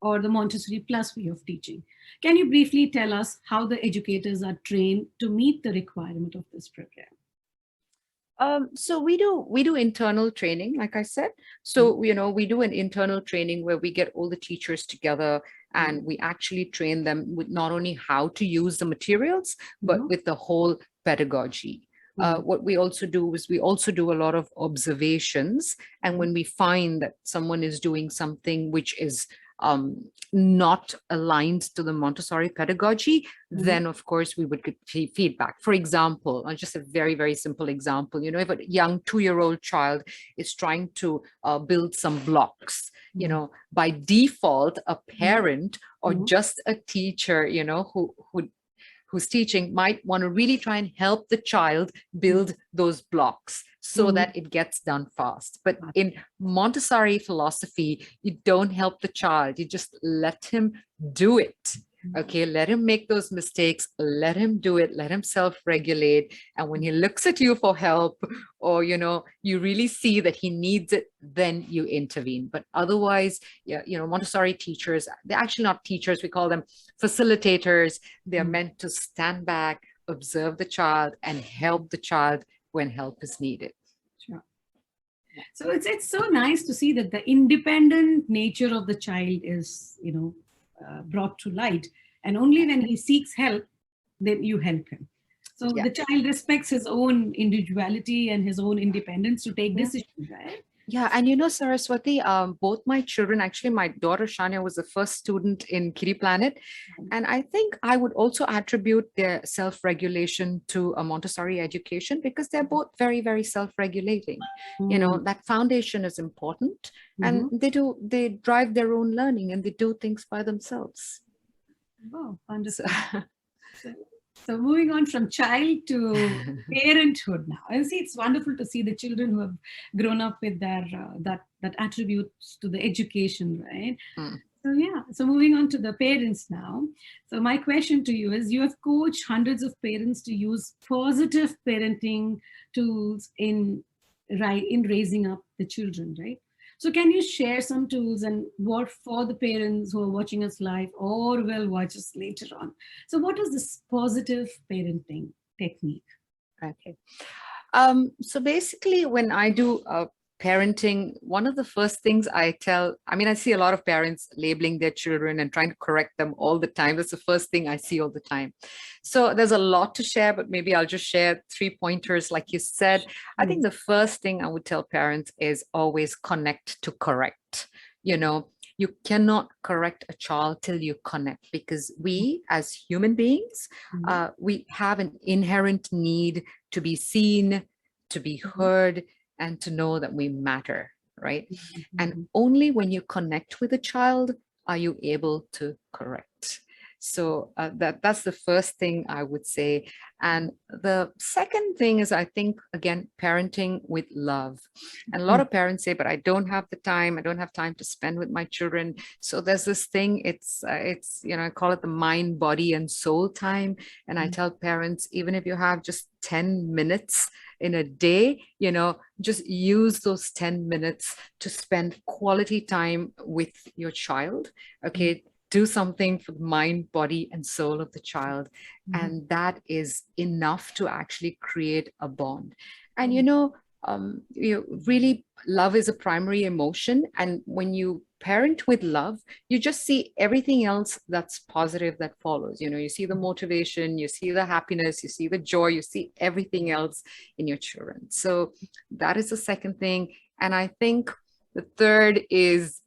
or the Montessori Plus way of teaching. Can you briefly tell us how the educators are trained to meet the requirement of this program?
So we do internal training, like I said. So we do an internal training where we get all the teachers together and we actually train them with not only how to use the materials, but
Mhm,
with the whole pedagogy.
mhm,
What we also do is we also do a lot of observations, and when we find that someone is doing something which is not aligned to the Montessori pedagogy,
mhm,
then of course we would get feedback. For example, just a very, very simple example, if a young 2-year-old child is trying to build some blocks,
mhm,
by default, a
mhm,
parent or
mhm,
just a teacher, who's teaching might want to really try and help the child build those blocks so
mhm,
that it gets done fast. But in Montessori philosophy, you don't help the child, you just let him do it.
mhm,
Okay, let him make those mistakes, let him do it, let him self-regulate. And when he looks at you for help, or you really see that he needs it, then you intervene. But otherwise, yeah, Montessori teachers, they're actually not teachers, we call them facilitators. They're
mhm.
meant to stand back, observe the child, and help the child when help is needed.
Sure. So it's so nice to see that the independent nature of the child is brought to light, and only when he seeks help, then you help him. So
Yeah.
the child respects his own individuality and his own independence to take
Yeah.
decisions, right?
Yeah, and Saraswati, both my children, actually, my daughter Shania was the first student in Kiddie Planet. And I think I would also attribute their self-regulation to a Montessori education because they're both very, very self-regulating.
Mm.
That foundation is important, and
Mhm.
they drive their own learning and they do things by themselves.
Oh,
So,
wonderful. So, so moving on from child to parenthood now. And see, it's wonderful to see the children who have grown up with their that attributes to the education, right?
mm,
So yeah, so moving on to the parents now. So my question to you is: you have coached hundreds of parents to use positive parenting tools in raising up the children, right? So can you share some tools and what for the parents who are watching us live or will watch us later on? So what is this positive parenting technique?
okay. So basically, when I do parenting, one of the first things I see a lot of parents labeling their children and trying to correct them all the time. That's the first thing I see all the time. So there's a lot to share, but maybe I'll just share 3 pointers. Like you said, I think
Yes.
the first thing I would tell parents is always connect to correct. You know, you cannot correct a child till you connect because we as human beings,
Mhm.
we have an inherent need to be seen, to be
Mhm.
heard, and to know that we matter, right? And
Mhm.
only when you connect with a child are you able to correct. So that's the first thing I would say. And the second thing is, I think, again, parenting with love. And a lot
Mhm.
of parents say, but I don't have the time. I don't have time to spend with my children. So there's this thing, I call it the mind, body, and soul time. And I tell parents, even if you have just 10 minutes in a day, just use those 10 minutes to spend quality time with your child. Okay. Do something for the mind, body, and soul of the child.
Mhm.
And that is enough to actually create a bond. And,
Mhm.
really, love is a primary emotion. And when you parent with love, you just see everything else that's positive that follows. You see the motivation, you see the happiness, you see the joy, you see everything else in your children. So that is the second thing. And I think the third is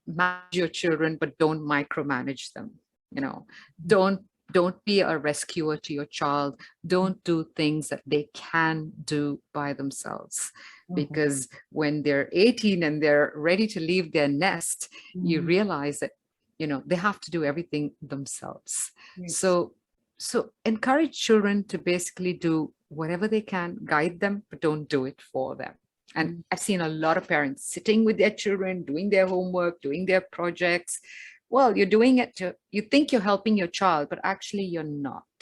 manage your children, but don't micromanage them. You know, don't don't be a rescuer to your child. Don't do things that they can do by themselves,
Mhm.
because when they're 18 and they're ready to leave their nest, you
Mhm.
realize that they have to do everything themselves.
Yes.
So encourage children to basically do whatever they can, guide them, but don't do it for them. And
Mhm.
I've seen a lot of parents sitting with their children, doing their homework, doing their projects. Well, you're doing it you think you're helping your child, but actually you're not.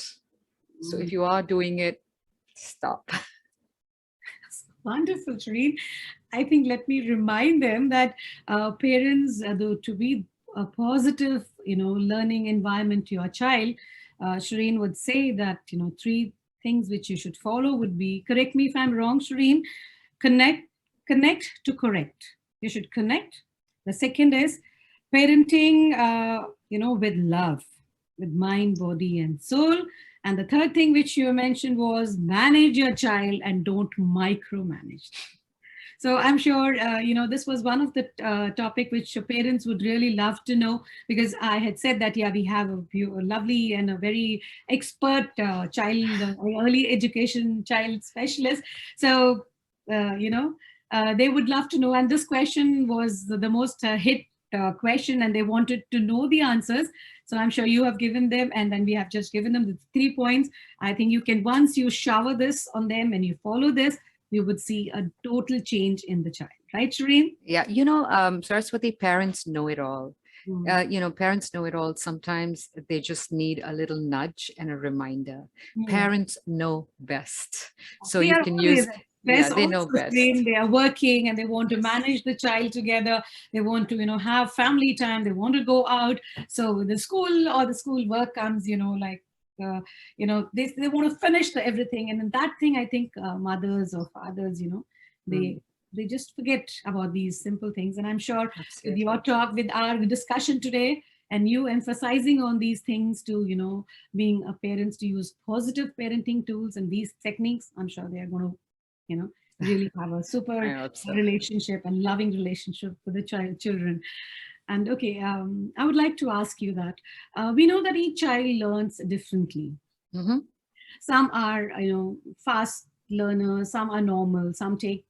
So if you are doing it, stop.
Wonderful, Shareen. I think let me remind them that parents, to be a positive, learning environment to your child, Shareen would say that, three things which you should follow would be, correct me if I'm wrong, Shareen, connect, connect to correct. You should connect. The second is parenting, with love, with mind, body, and soul. And the third thing which you mentioned was manage your child and don't micromanage. So I'm sure this was one of the topic which your parents would really love to know, because I had said that we have a lovely and a very expert child early education child specialist. So they would love to know, and this question was the most hit question, and they wanted to know the answers. So I'm sure you have given them, and then we have just given them the 3 points. I think you can, once you shower this on them and you follow this, you would see a total change in the child. Right, Shireen?
Yeah, Saraswati, parents know it all.
Mm.
Parents know it all. Sometimes they just need a little nudge and a reminder.
Yeah.
Parents know best. So
They
you
are
can
always
use,
at
yeah,
best
they know
also,
best.
Shireen. They are working and they want to
Yes.
manage the child together. They want to, have family time. They want to go out. So the school or the school work comes, they want to finish the everything. And in that thing, I think mothers or fathers, they
Mm,
they just forget about these simple things. And I'm sure with your
absolutely.
talk, with our discussion today, and you emphasizing on these things to, being a parents to use positive parenting tools and these techniques, I'm sure they are going to, really have a
I
super
hope so.
relationship and loving relationship with the children. And okay, I would like to ask you that we know that each child learns differently.
Mhm.
Some are fast learners, some are normal, some take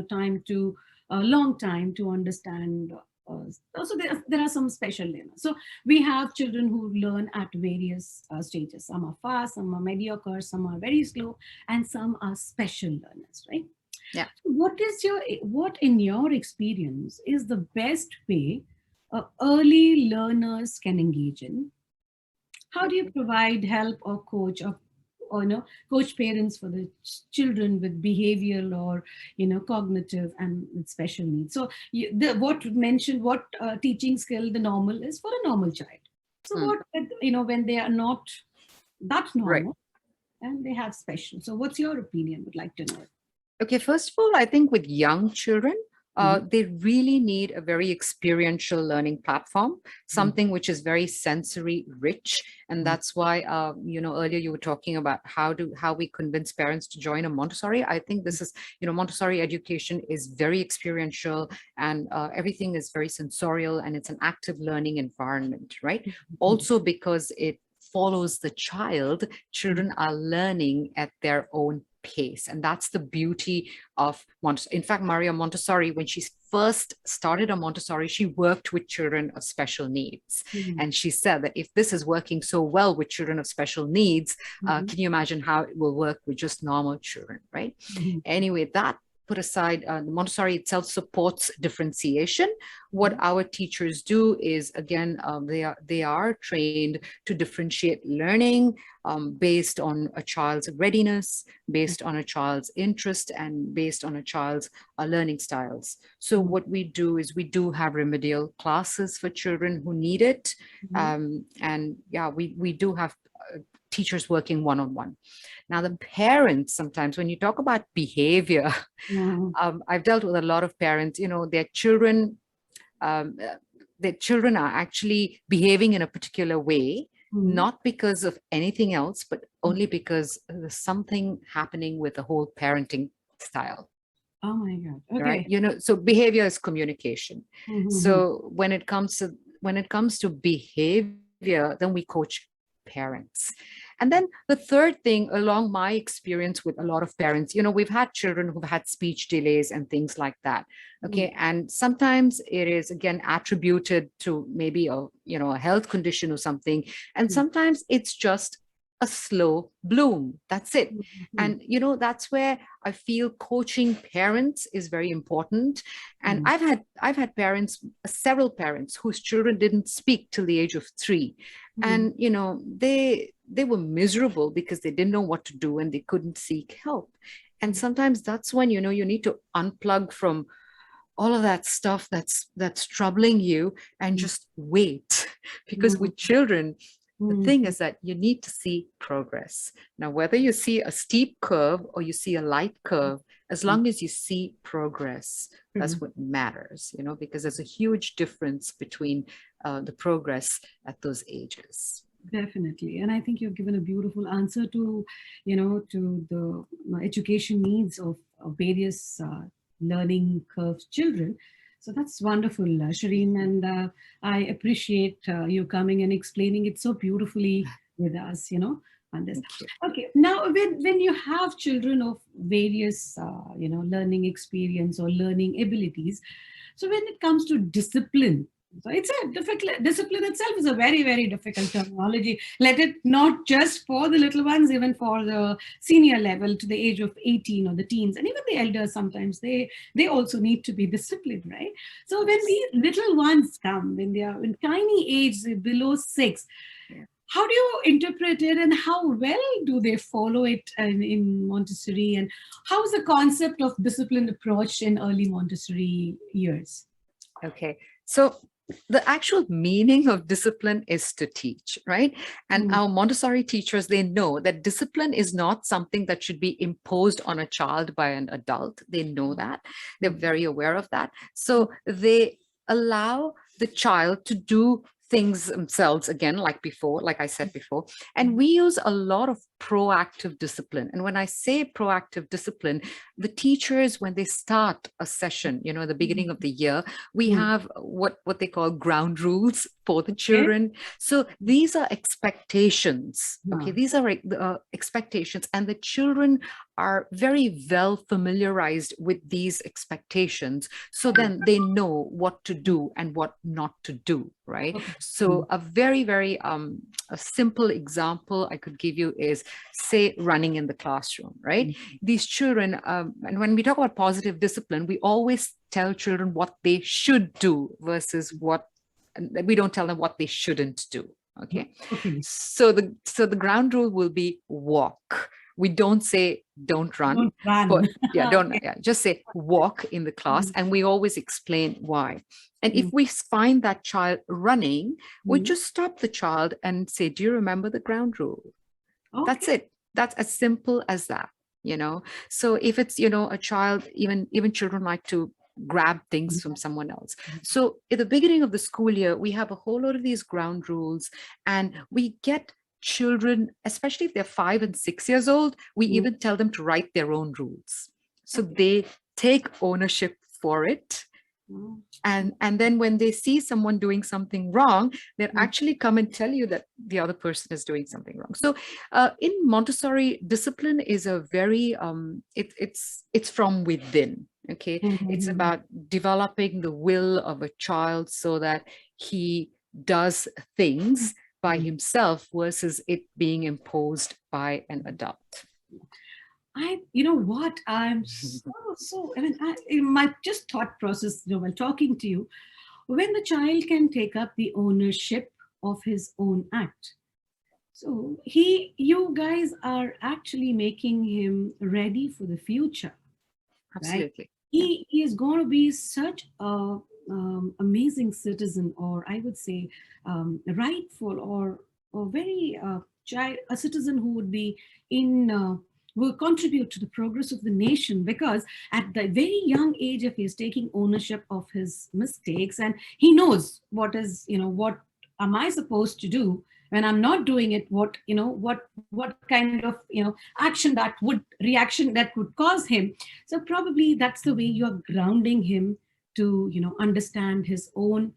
time to a long time to understand. Also there are some special learners. So we have children who learn at various stages. Some are fast, some are mediocre, some are very slow, and some are special learners, right?
Yeah.
What in your experience is the best way early learners can engage in? How do you provide help or coach parents for the children with behavioral or cognitive and with special needs? So what teaching skill the normal is for a normal child. So
Mm.
when they are not that
Right.
normal and they have special, so what's your opinion? Would like to know.
Okay, first of all, I think with young children,
Mhm.
they really need a very experiential learning platform, something which is very sensory rich. And
Mhm.
that's why, earlier you were talking about how we convince parents to join a Montessori. I think this is, Montessori education is very experiential, and everything is very sensorial, and it's an active learning environment, right?
Mhm.
Also because it follows the child, children are learning at their own pace. And that's the beauty of Montessori. In fact, Maria Montessori, when she first started on Montessori, she worked with children of special needs.
Mhm.
And she said that if this is working so well with children of special needs,
Mhm.
can you imagine how it will work with just normal children, right?
Mhm.
Anyway, that put aside, Montessori itself supports differentiation. What our teachers do is, again, they are trained to differentiate learning based on a child's readiness, based on a child's interest, and based on a child's learning styles. So
Mhm.
what we do is we do have remedial classes for children who need it.
Mhm.
And yeah, we do have teachers working one-on-one. Now, the parents, sometimes when you talk about behavior,
Mhm.
I've dealt with a lot of parents, um, uh, their children are actually behaving in a particular way,
Mhm.
not because of anything else, but only because there's something happening with the whole parenting style.
Oh my God.
Right?
Okay.
So behavior is communication.
Mhm.
So when it comes to behavior, then we coach parents. And then the third thing, along my experience with a lot of parents, we've had children who've had speech delays and things like that.
Mhm.
Okay. And sometimes it is, again, attributed to maybe a health condition or something. And
Mhm.
sometimes it's just a slow bloom. That's it.
Mhm.
And that's where I feel coaching parents is very important. And
Mhm.
I've had parents, several parents, whose children didn't speak till the age of 3.
Mhm.
And they were miserable because they didn't know what to do and they couldn't seek help. And sometimes that's when you need to unplug from all of that stuff that's troubling you and just wait. Because
Mhm.
with children, the thing
Mhm.
is that you need to see progress. Now, whether you see a steep curve or you see a light curve, as long as you see progress, that's
Mhm.
what matters, because there's a huge difference between the progress at those ages.
Definitely. And I think you've given a beautiful answer to the education needs of various learning curve children. So that's wonderful, Shireen. And I appreciate you coming and explaining it so beautifully with us, on this.
Thank you.
Okay. Now, when you have children of various, learning experience or learning abilities, so when it comes to discipline, so it's a difficult discipline itself is a very, very difficult terminology. Let it not just for the little ones, even for the senior level to the age of 18 or the teens, and even the elders sometimes they also need to be disciplined, right? So when
Yes.
these little ones come, when they are in tiny age below 6,
Yeah.
how do you interpret it and how well do they follow it in Montessori? And how is the concept of disciplined approach in early Montessori years?
Okay. So the actual meaning of discipline is to teach, right? And
Mm.
our Montessori teachers, they know that discipline is not something that should be imposed on a child by an adult. They know that. They're very aware of that. So they allow the child to do things themselves again, like I said before. And we use a lot of proactive discipline. And when I say proactive discipline, the teachers, when they start a session, the beginning of the year, we have what they call ground rules for the children. So these are expectations. Okay, these are expectations, and the children are very well familiarized with these expectations. So then they know what to do and what not to do, right? So a very, very a simple example I could give you is, say, running in the classroom, right? These children, and when we talk about positive discipline, we always tell children what they should do versus we don't tell them what they shouldn't do. Okay. So the ground rule will be walk. We don't say don't run.
Don't run.
But just say walk in the class, and we always explain why. And if we find that child running, we just stop the child and say, do you remember the ground rule? That's it. That's as simple as that, So if it's, a child, even children like to grab things from someone else. So at the beginning of the school year, we have a whole lot of these ground rules, and we get children, especially if they're 5 and 6 years old, we even tell them to write their own rules. So they take ownership for it. And then when they see someone doing something wrong, they'll actually come and tell you that the other person is doing something wrong. So in Montessori, discipline is a very, it's from within. Okay. It's about developing the will of a child so that he does things by himself versus it being imposed by an adult.
You know what, I'm so, my just thought process, while talking to you, when the child can take up the ownership of his own act. So you guys are actually making him ready for the future.
Absolutely.
Right? He is going to be such a amazing citizen, or I would say rightful or very a citizen who would be will contribute to the progress of the nation, because at the very young age, if he's taking ownership of his mistakes and he knows what am I supposed to do when I'm not doing it, what kind of reaction that would cause him. So probably that's the way you're grounding him to understand his own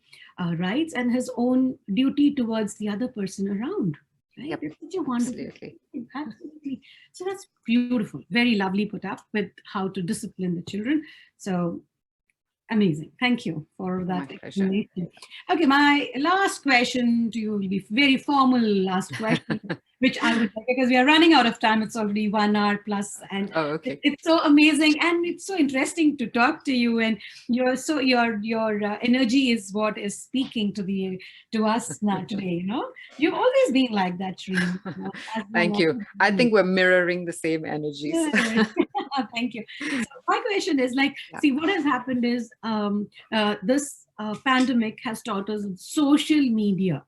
rights and his own duty towards the other person around. Right?
Yep.
It's such a wonderful
Absolutely.
thing. Absolutely. So that's beautiful. Very lovely put up with how to discipline the children. So amazing. Thank you for that explanation. Okay, my last question to you will be very formal last question, which I would like, because we are running out of time. It's already 1 hour plus, and it's so amazing and it's so interesting to talk to you. And your energy is what is speaking to us now today. You've always been like that, Shareen.
Thank you. I think we're mirroring the same energies.
Thank you. So my question is see, what has happened is this pandemic has taught us social media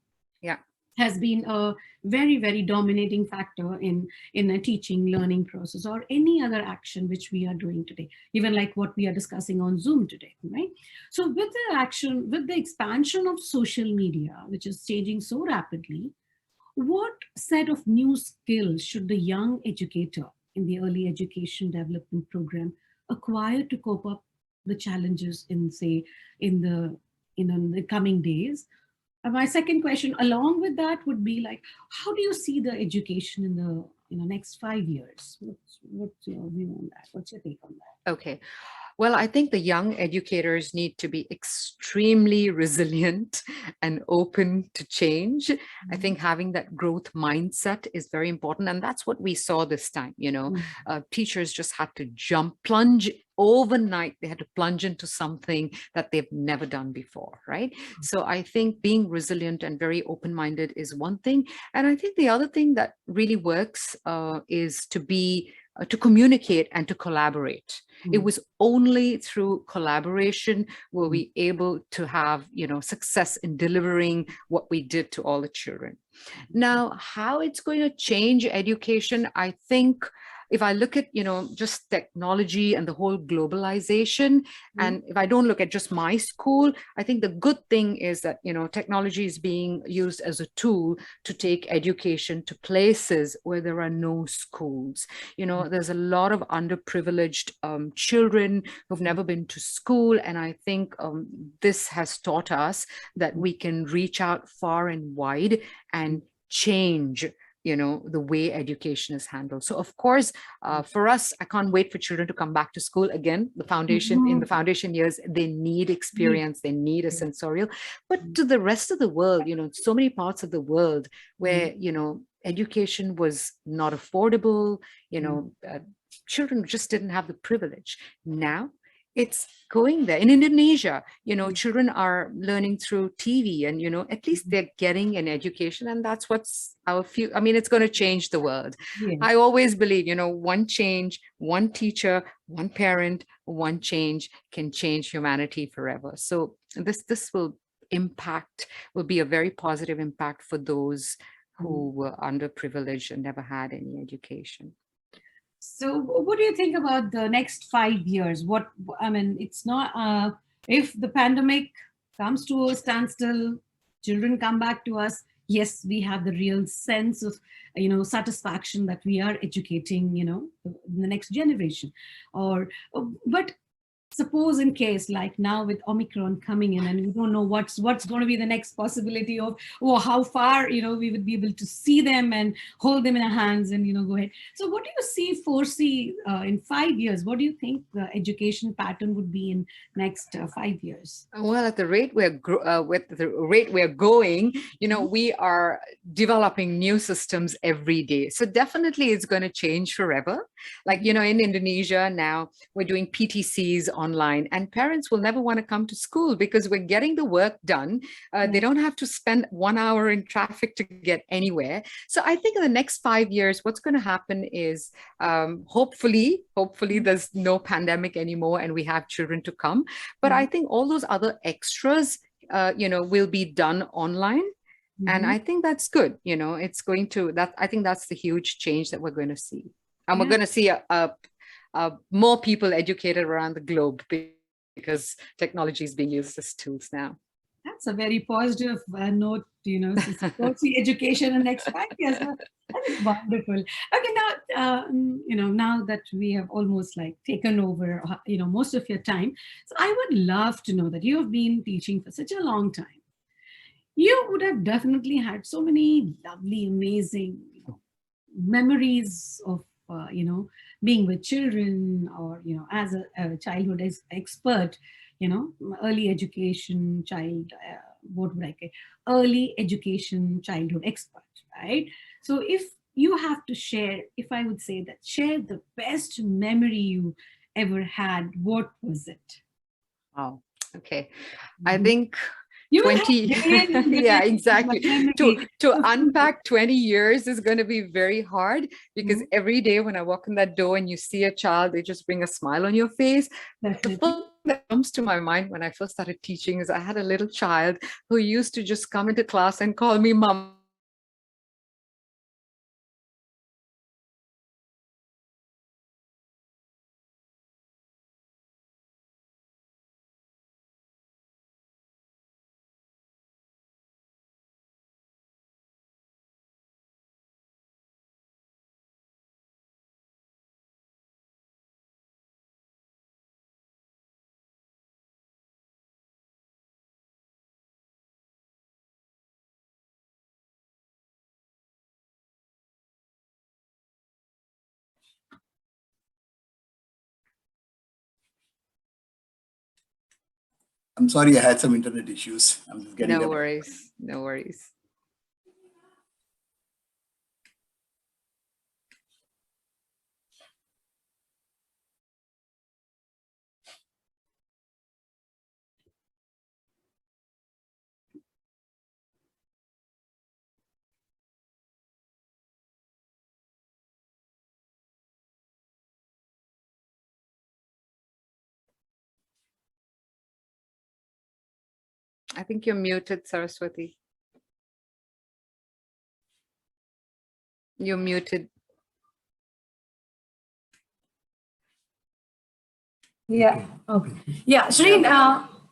has been a very, very dominating factor in a teaching, learning process, or any other action which we are doing today, even like what we are discussing on Zoom today, right? So with the expansion of social media, which is changing so rapidly, what set of new skills should the young educator in the early education development program acquire to cope up the challenges in the coming days? My second question along with that would be how do you see the education in the next 5 years? What's your view on that? What's your take on that?
Okay. Well, I think the young educators need to be extremely resilient and open to change. I think having that growth mindset is very important. And that's what we saw this time. Teachers just had to plunge overnight. They had to plunge into something that they've never done before, right? So I think being resilient and very open-minded is one thing. And I think the other thing that really works is to communicate and to collaborate. It was only through collaboration were we able to have, success in delivering what we did to all the children. Now, how it's going to change education, I think if I look at, just technology and the whole globalization, and if I don't look at just my school, I think the good thing is that, technology is being used as a tool to take education to places where there are no schools. There's a lot of underprivileged children who've never been to school. And I think this has taught us that we can reach out far and wide and change the way education is handled. So of course, for us, I can't wait for children to come back to school again. The foundation, in the foundation years, they need experience, they need a sensorial. But to the rest of the world, so many parts of the world where education was not affordable, children just didn't have the privilege. Now it's going there. In Indonesia, children are learning through TV, and at least they're getting an education, and that's what's our future. I mean, it's going to change the world. I always believe, one change, one teacher, one parent, one change can change humanity forever. So this will be a very positive impact for those who were underprivileged and never had any education.
So what do you think about the next 5 years? It's not, if the pandemic comes to a standstill, children come back to us, yes, we have the real sense of, satisfaction that we are educating, the next generation. But suppose in case, like now with Omicron coming in, and we don't know what's going to be the next possibility of, or how far, we would be able to see them and hold them in our hands and, go ahead. So what do you foresee in 5 years? What do you think the education pattern would be in next 5 years?
Well, at the rate we're going, we are developing new systems every day. So definitely it's going to change forever. Like, in Indonesia now, we're doing PTCs online, and parents will never want to come to school because we're getting the work done. They don't have to spend 1 hour in traffic to get anywhere. So I think in the next 5 years, what's going to happen is hopefully there's no pandemic anymore and we have children to come. But I think all those other extras, will be done online. And I think that's good. It's going to, I think that's the huge change that we're going to see. And we're going to see more people educated around the globe because technology is being used as tools now.
That's a very positive note, see education in the next 5 years. That is wonderful. Okay, now that we have almost like taken over, most of your time. So I would love to know that you have been teaching for such a long time. You would have definitely had so many lovely, amazing, memories of, being with children, or, as a childhood expert, early education early education childhood expert, right? So if you have to share, if I would say that, share the best memory you ever had, what was it?
Oh, okay. I think
you
20 yeah, exactly. To unpack 20 years is going to be very hard, because every day when I walk in that door and you see a child, they just bring a smile on your face.
Definitely.
The first thing that comes to my mind when I first started teaching is I had a little child who used to just come into class and call me mom.
I'm sorry, I had some internet issues. I'm just getting
No worries. No worries. I think you're muted, Saraswathi. You're muted.
Yeah. Okay. Yeah, Shareen,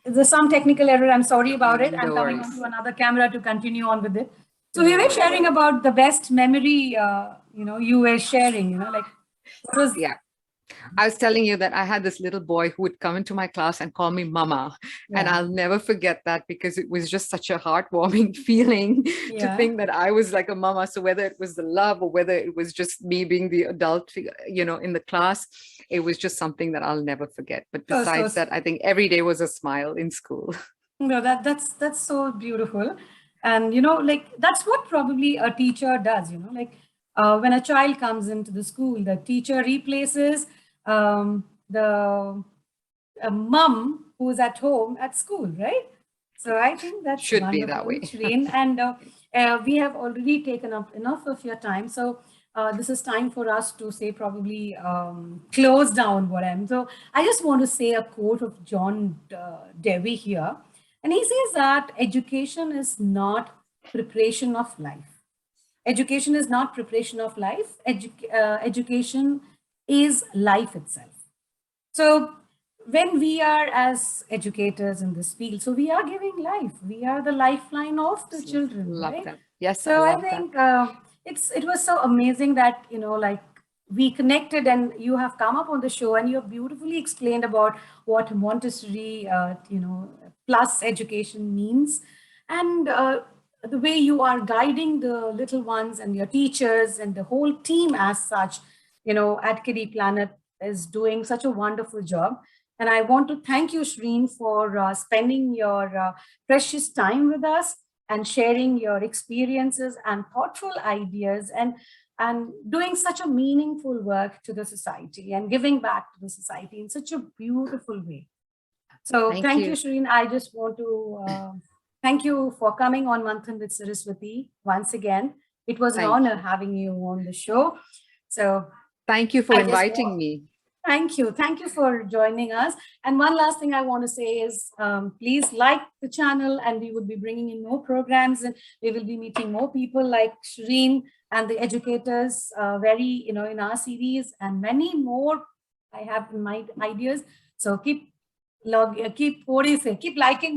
there's some technical error. I'm sorry about it. I'm
No
coming
worries.
onto another camera to continue on with it. So
No
we were
worries.
sharing about the best memory, you were sharing, like what was.
Yeah. I was telling you that I had this little boy who would come into my class and call me mama. And
Yeah.
I'll never forget that because it was just such a heartwarming feeling to
Yeah.
think that I was like a mama. So whether it was the love or whether it was just me being the adult figure, in the class, it was just something that I'll never forget. But besides that, I think every day was a smile in school.
No, that's so beautiful. And, like that's what probably a teacher does, when a child comes into the school, the teacher replaces the a mum who's at home at school, right? So I think that's
Should be that way.
Shareen. And we have already taken up enough of your time. So this is time for us to say probably close down what I'm. So I just want to say a quote of John Dewey here. And he says that education is not preparation of life. Education is not preparation of life. Education is life itself. So when we are as educators in this field, so we are giving life. We are the lifeline of the children,
Love
right?
that. Yes,
So I
love
think
that.
it was so amazing that like we connected and you have come up on the show and you have beautifully explained about what Montessori, plus education means, and the way you are guiding the little ones and your teachers and the whole team as such, at Kiddie Planet is doing such a wonderful job. And I want to thank you, Shareen, for spending your precious time with us and sharing your experiences and thoughtful ideas and doing such a meaningful work to the society and giving back to the society in such a beautiful way. So thank you, Shareen. I just want to thank you for coming on Manthan with Saraswathi once again. It was an honor having you on the show. So
thank you for inviting me.
Thank you. Thank you for joining us. And one last thing I want to say is please like the channel and we would be bringing in more programs and we will be meeting more people like Shareen and the educators in our series and many more I have in my ideas. So keep liking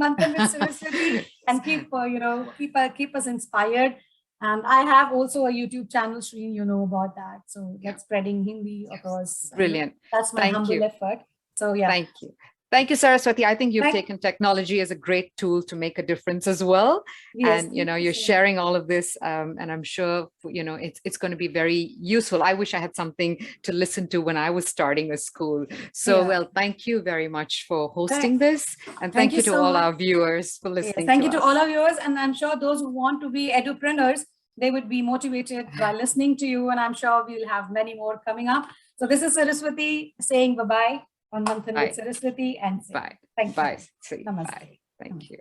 Manthan with Saraswathi and keep us inspired. And I have also a YouTube channel, Shareen, you know about that. So that's spreading Hindi across.
Brilliant.
That's my humble effort. So yeah.
Thank you. Thank you, Saraswathi. I think you've taken technology as a great tool to make a difference as well. Yes, and, you're sharing all of this and I'm sure, it's going to be very useful. I wish I had something to listen to when I was starting a school. So, well, thank you very much for hosting this. And thank you to all our viewers for listening.
Thank you to all our viewers. And I'm sure those who want to be edupreneurs, they would be motivated by listening to you. And I'm sure we'll have many more coming up. So this is Saraswathi saying bye-bye on Manthan with Saraswathi and
bye.
Thank you.
Bye.
Namaste.
Bye. Thank you.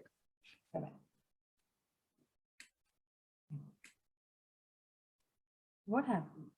Bye-bye. What happened?